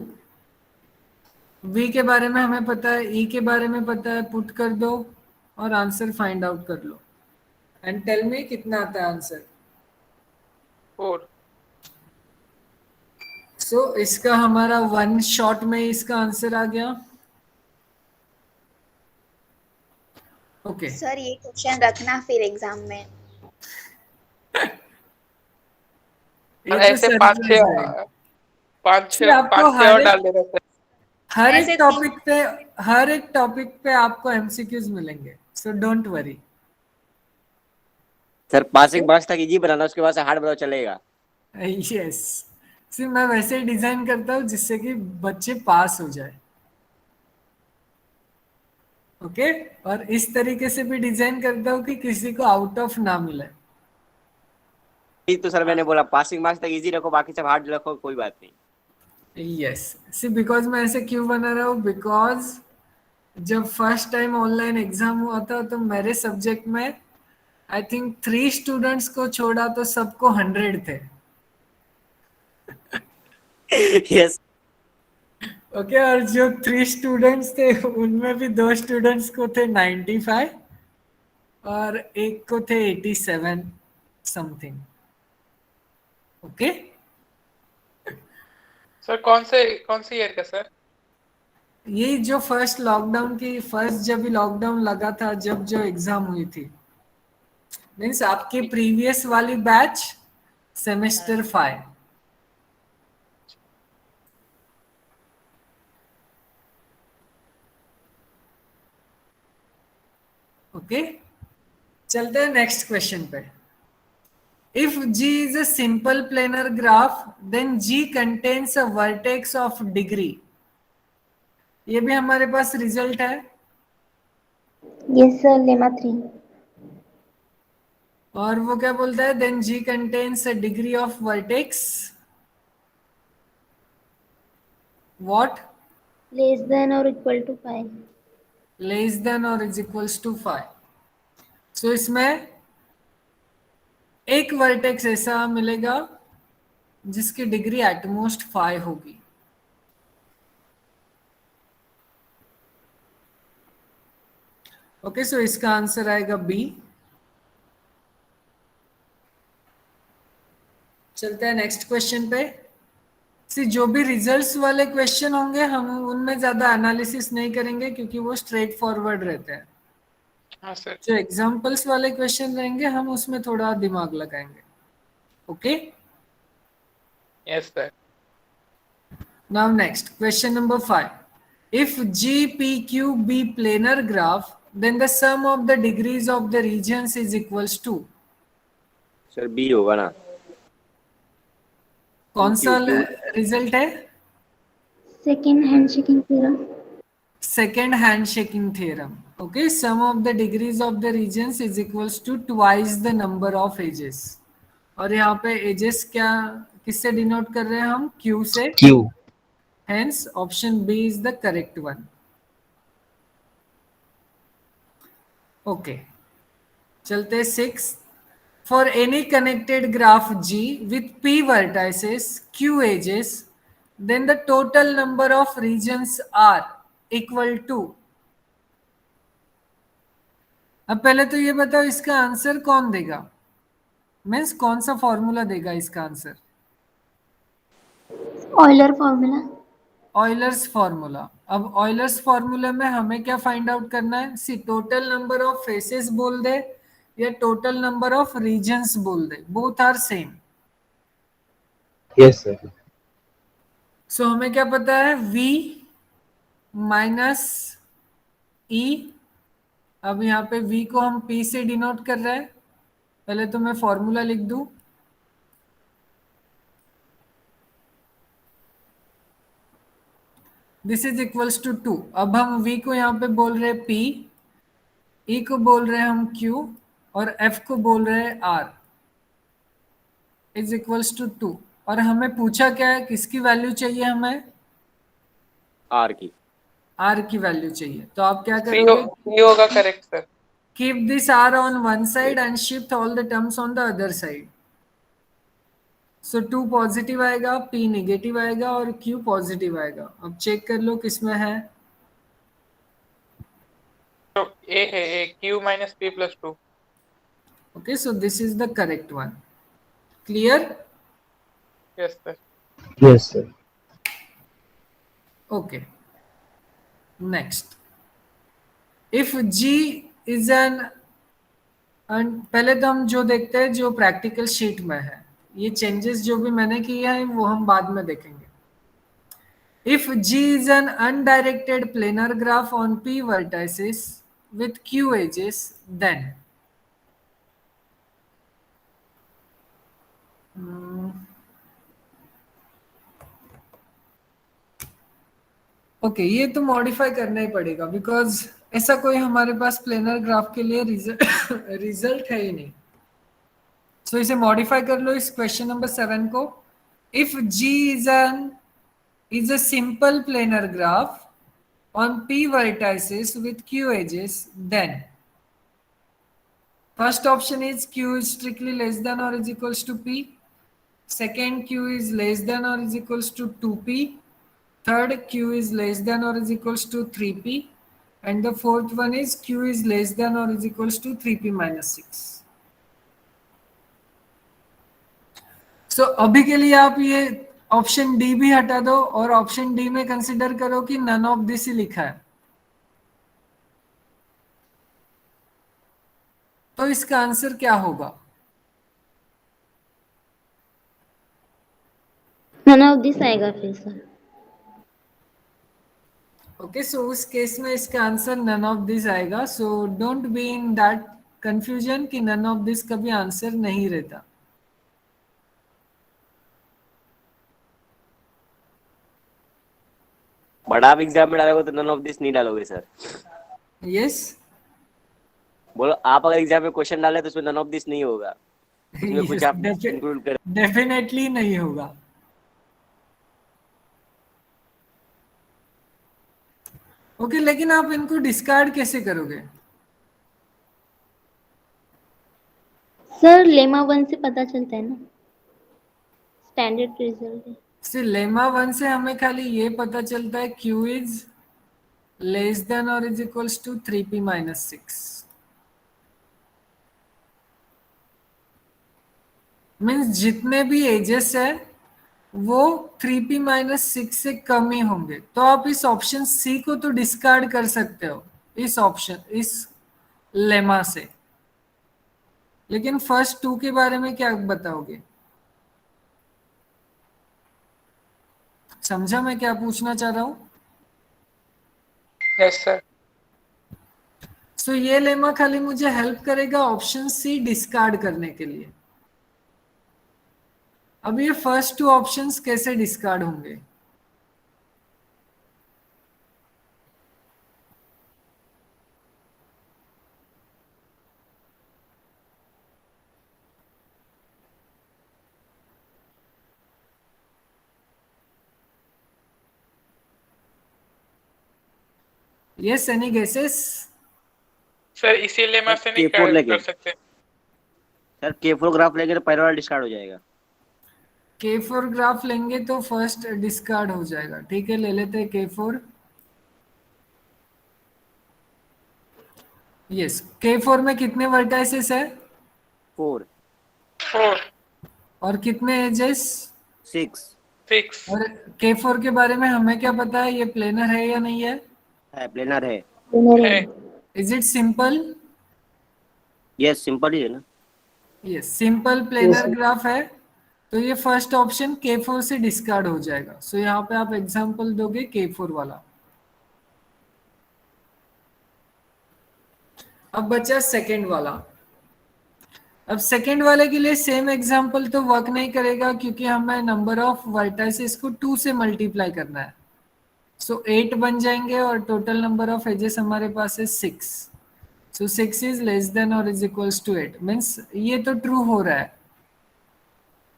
V के बारे में हमें पता है, E के बारे में पता है. पुट कर दो और आंसर फाइंड आउट कर लो एंड टेल मी कितना आता है आंसर. 4. सो इसका हमारा वन शॉट में इसका आंसर आ गया. ओके, सर ये क्वेश्चन रखना फिर एग्जाम में. ये तो ऐसे surprise 5 6 है. 5 फिर 6 आपको 5 6 हर और एक- डाल देना सर. हर ऐसे एक टॉपिक पे आपको एमसीक्यूज मिलेंगे, so don't worry. Sir passing marks तक इजी बनाना, उसके बाद से हार्ड बनाओ चलेगा. यस, सिर्फ मैं वैसे ही डिजाइन करता हूँ जिससे कि बच्चे पास हो जाए. ओके, और इस तरीके से भी डिजाइन करता हूँ कि किसी को आउट ऑफ ना मिले. ये तो सर मैंने बोला पासिंग मार्क्स तक इजी रखो, बाकी सब हार्ड रखो, कोई बात नहीं. यस, सी बिकॉज मैं ऐसे क्यों बना रहा हूँ, बिकॉज जब फर्स्ट टाइम ऑनलाइन एग्जाम हुआ था तो मेरे सब्जेक्ट में आई थिंक 3 स्टूडेंट्स को छोड़ा तो सबको 100 थे. यस. ओके, और जो 3 स्टूडेंट्स थे उनमें भी 2 स्टूडेंट्स को थे 95 और एक को थे 87 समथिंग. ओके, सर कौन से ईयर का सर? ये जो फर्स्ट लॉकडाउन की फर्स्ट जब भी लॉकडाउन लगा था, जब जो एग्जाम हुई थी, मीन्स आपकी प्रीवियस वाली बैच सेमेस्टर 5. ओके, चलते हैं नेक्स्ट क्वेश्चन पे. If G is a simple planar graph, then G contains a vertex of degree. ये भी हमारे पास रिजल्ट है. Yes, sir. Lemma 3. और वो क्या बोलता है? Then G contains a degree of vertex. What? Less than or equal to 5. Less than or is equals to 5. So इसमें एक वर्टेक्स ऐसा मिलेगा जिसकी डिग्री एटमोस्ट 5 होगी. ओके, सो इसका आंसर आएगा बी. चलते हैं नेक्स्ट क्वेश्चन पे. सी जो भी रिजल्ट्स वाले क्वेश्चन होंगे हम उनमें ज्यादा एनालिसिस नहीं करेंगे क्योंकि वो स्ट्रेट फॉरवर्ड रहते हैं. हाँ सर. जो एग्जांपल्स वाले क्वेश्चन रहेंगे हम उसमें थोड़ा दिमाग लगाएंगे. Okay, yes sir. Now next question number 5. If GPQ be planar graph, then the sum of the degrees of the regions is equals to. Sir B होगा ना. कौन सा रिजल्ट है? Second handshaking theorem. Second handshaking theorem. Okay, sum of the degrees of the regions is equals to twice the number of edges. और यहाँ पे edges क्या किससे डिनोट कर रहे हैं हम? क्यू से. Q. Hence option B is the correct one. Okay, चलते 6. For any connected graph G with P vertices, Q edges, then the total number of regions are equal to. अब पहले तो ये बताओ इसका आंसर कौन देगा? मीन्स कौन सा फॉर्मूला देगा इसका आंसर? Euler formula. Euler's formula. अब ऑयलर्स फॉर्मूला में हमें क्या फाइंड आउट करना है? See total number of faces बोल दे या टोटल नंबर ऑफ रीजन्स बोल दे, both are same. Yes, sir. So हमें क्या पता है? V minus E. अब यहाँ पे V को हम P से डिनोट कर रहे हैं. पहले तो मैं फॉर्मूला लिख दूं. This is equals to 2. अब हम V को यहाँ पे बोल रहे हैं P, E को बोल रहे हैं हम Q और F को बोल रहे हैं R. Is equals to 2. और हमें पूछा क्या है? किसकी वैल्यू चाहिए हमें? आर की. R की वैल्यू चाहिए. तो आप क्या सी करोगे? होगा correct sir. Keep this R on one side and shift all the terms on the other side. So 2 positive आएगा, P नेगेटिव आएगा और Q पॉजिटिव आएगा. अब चेक कर लो किसमें है. तो ए है ए Q minus P plus 2. Okay, so this is the correct one. Clear? Yes sir. Yes, sir. Okay. Next. If G is an पहले तो हम जो देखते हैं जो प्रैक्टिकल शीट में है, ये चेंजेस जो भी मैंने किया है वो हम बाद में देखेंगे. If G is an undirected planar graph on P vertices with Q edges, then okay, ये तो मॉडिफाई करना ही पड़ेगा बिकॉज ऐसा कोई हमारे पास प्लेनर ग्राफ के लिए रिजल्ट है ही नहीं. सो इसे मॉडिफाई कर लो इस क्वेश्चन नंबर 7 को. If G is a simple planar graph on P vertices with Q edges, then first option is Q is strictly less than or is equals to P. Second, Q is less than or is equals to 2P. Third, Q is less than or is equals to 3P. And the fourth one is Q is less than or is equals to 3P minus 6. So अभी के लिए आप ये option D भी हटा दो और option D में कंसिडर करो कि नन ऑफ दिस ही लिखा है. तो इसका आंसर क्या होगा? None of this आएगा फिर सर. ओके, सो उस केस में इसका आंसर नन ऑफ दिस आएगा. So don't be in that confusion कि नन ऑफ दिस कभी आंसर नहीं रहता. बट आप एग्जाम में डालोगे तो नन ऑफ दिस नहीं डालोगे सर। यस बोलो आप अगर एग्जाम में क्वेश्चन डाले तो उसमें नन ऑफ दिस नहीं होगा, उसमें कुछ आप इंक्लूड करें। डेफिनेटली नहीं होगा। ओके लेकिन आप इनको डिस्कार्ड कैसे करोगे? सर लेमा 1 से पता चलता है ना, स्टैंडर्ड रिजल्ट है। सिर्फ लेमा 1 से हमें खाली ये पता चलता है Q इज लेस देन और is equals to 3p minus 6। Means जितने भी एजेस है वो 3p माइनस 6 से कम ही होंगे। तो आप इस ऑप्शन सी को तो डिस्कार्ड कर सकते हो इस ऑप्शन, इस लेमा से, लेकिन फर्स्ट टू के बारे में क्या बताओगे? समझा मैं क्या पूछना चाह रहा हूं? Yes sir. सो ये लेमा खाली मुझे हेल्प करेगा ऑप्शन सी डिस्कार्ड करने के लिए। अब ये फर्स्ट टू ऑप्शंस कैसे डिस्कार्ड होंगे? Yes any guesses? सर इसी लेमा से नहीं K4 लेके कर सकते? सर K4 ग्राफ लेंगे तो पहला वाला डिस्कार्ड हो जाएगा। K4 ग्राफ लेंगे तो फर्स्ट डिस्कार्ड हो जाएगा। ठीक है ले लेते हैं K4। यस K4 में कितने वर्टाइसेस है? 4 4 और कितने एजेस? 6 6 और K4 के बारे में हमें क्या पता है, ये प्लेनर है या नहीं है? है, प्लेनर है। है। Is it simple? Yes simple ही है ना। Yes simple planar sir. Graph है। तो ये फर्स्ट ऑप्शन K4 से डिस्कार्ड हो जाएगा। सो यहाँ पे आप एग्जांपल दोगे K4 वाला। अब बचा सेकंड वाला। अब सेकंड वाले के लिए सेम एग्जांपल तो वर्क नहीं करेगा क्योंकि हमें नंबर ऑफ वर्टाइसेस को 2 से मल्टीप्लाई करना है। सो 8 बन जाएंगे और टोटल नंबर ऑफ एजेस हमारे पास है 6। सो 6 इज लेस देन और इज इक्वल्स टू 8। मीन्स ये तो ट्रू हो रहा है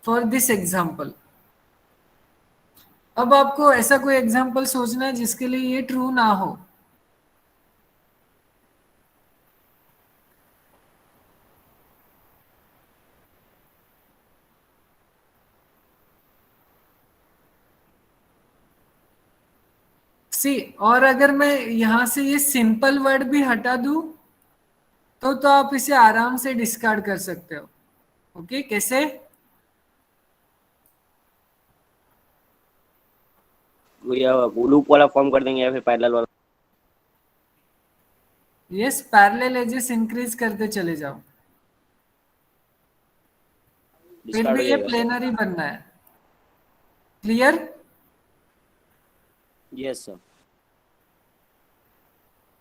फॉर दिस एग्जाम्पल। अब आपको ऐसा कोई एग्जाम्पल सोचना है जिसके लिए ये ट्रू ना हो। सी और अगर मैं यहां से ये सिंपल वर्ड भी हटा दूं तो आप इसे आराम से डिस्कार्ड कर सकते हो। ओके कैसे? या लूप वाला फॉर्म कर देंगे या फिर पैरेलल वाला। यस पैरेलल एजेस इंक्रीज करते चले जाओ, फिर डिस्कार्ड भी हो ये जाएगा। प्लेनर ही बनना है। क्लियर? Yes sir.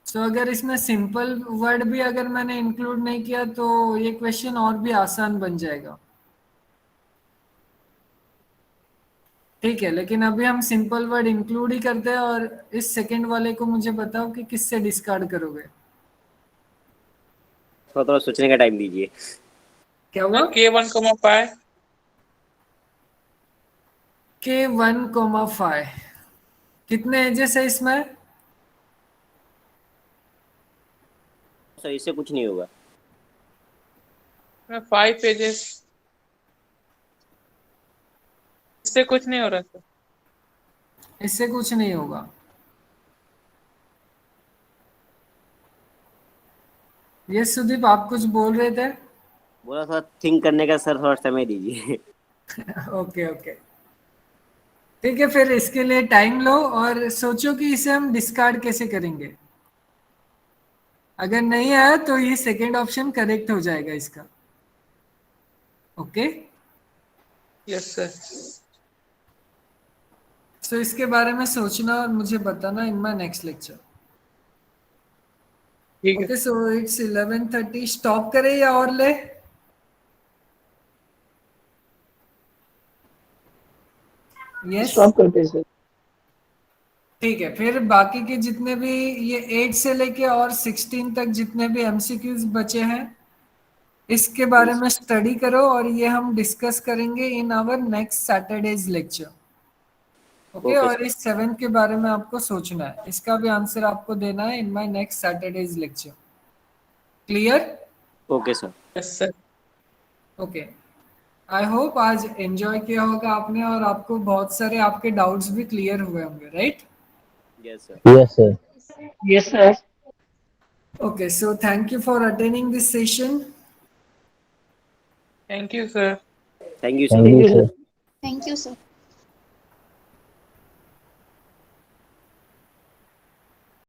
सो अगर इसमें सिंपल वर्ड भी अगर मैंने इंक्लूड नहीं किया तो ये क्वेश्चन और भी आसान बन जाएगा। ठीक है लेकिन अभी हम सिंपल वर्ड इंक्लूड ही करते हैं और इस सेकंड वाले को मुझे बताओ कि किससे डिस्कार्ड करोगे। थोड़ा सोचने का टाइम दीजिए। क्या हुआ? K1,5 K1,5 कितने एजेस है इसमें? सर इससे कुछ नहीं होगा। 5 पेजेस। इससे कुछ नहीं हो रहा सर। इससे कुछ नहीं होगा। यस सुदीप आप कुछ बोल रहे थे? बोला थोड़ा थिंक करने का सर, थोड़ा समय दीजिए। ओके ओके ठीक है फिर इसके लिए टाइम लो और सोचो कि इसे हम डिस्कार्ड कैसे करेंगे। अगर नहीं आया तो ये सेकंड ऑप्शन करेक्ट हो जाएगा इसका। Okay yes sir. सो इसके बारे में सोचना और मुझे बताना इन माय नेक्स्ट लेक्चर। ठीक है। Okay so it's 11:30। स्टॉप करें या और ले? यस स्टॉप करते हैं सर। ठीक है, फिर बाकी के जितने भी ये 8 से लेके और 16 तक जितने भी एमसीक्यूज बचे हैं इसके बारे में स्टडी करो और ये हम डिस्कस करेंगे in our next Saturday's lecture. Okay, Okay, और इस 7 के बारे में आपको सोचना है, इसका भी आंसर आपको देना है in my next Saturday's lecture. Clear? Okay sir. Yes sir. Okay, I hope आज एंजॉय किया होगा आपने और आपको बहुत सारे आपके डाउट्स भी क्लियर हुए होंगे, right? Yes sir. Yes, sir. Yes, sir. Okay, so thank you for attending this session. Thank you sir. Thank you Thank sir. you, sir. Thank you, sir.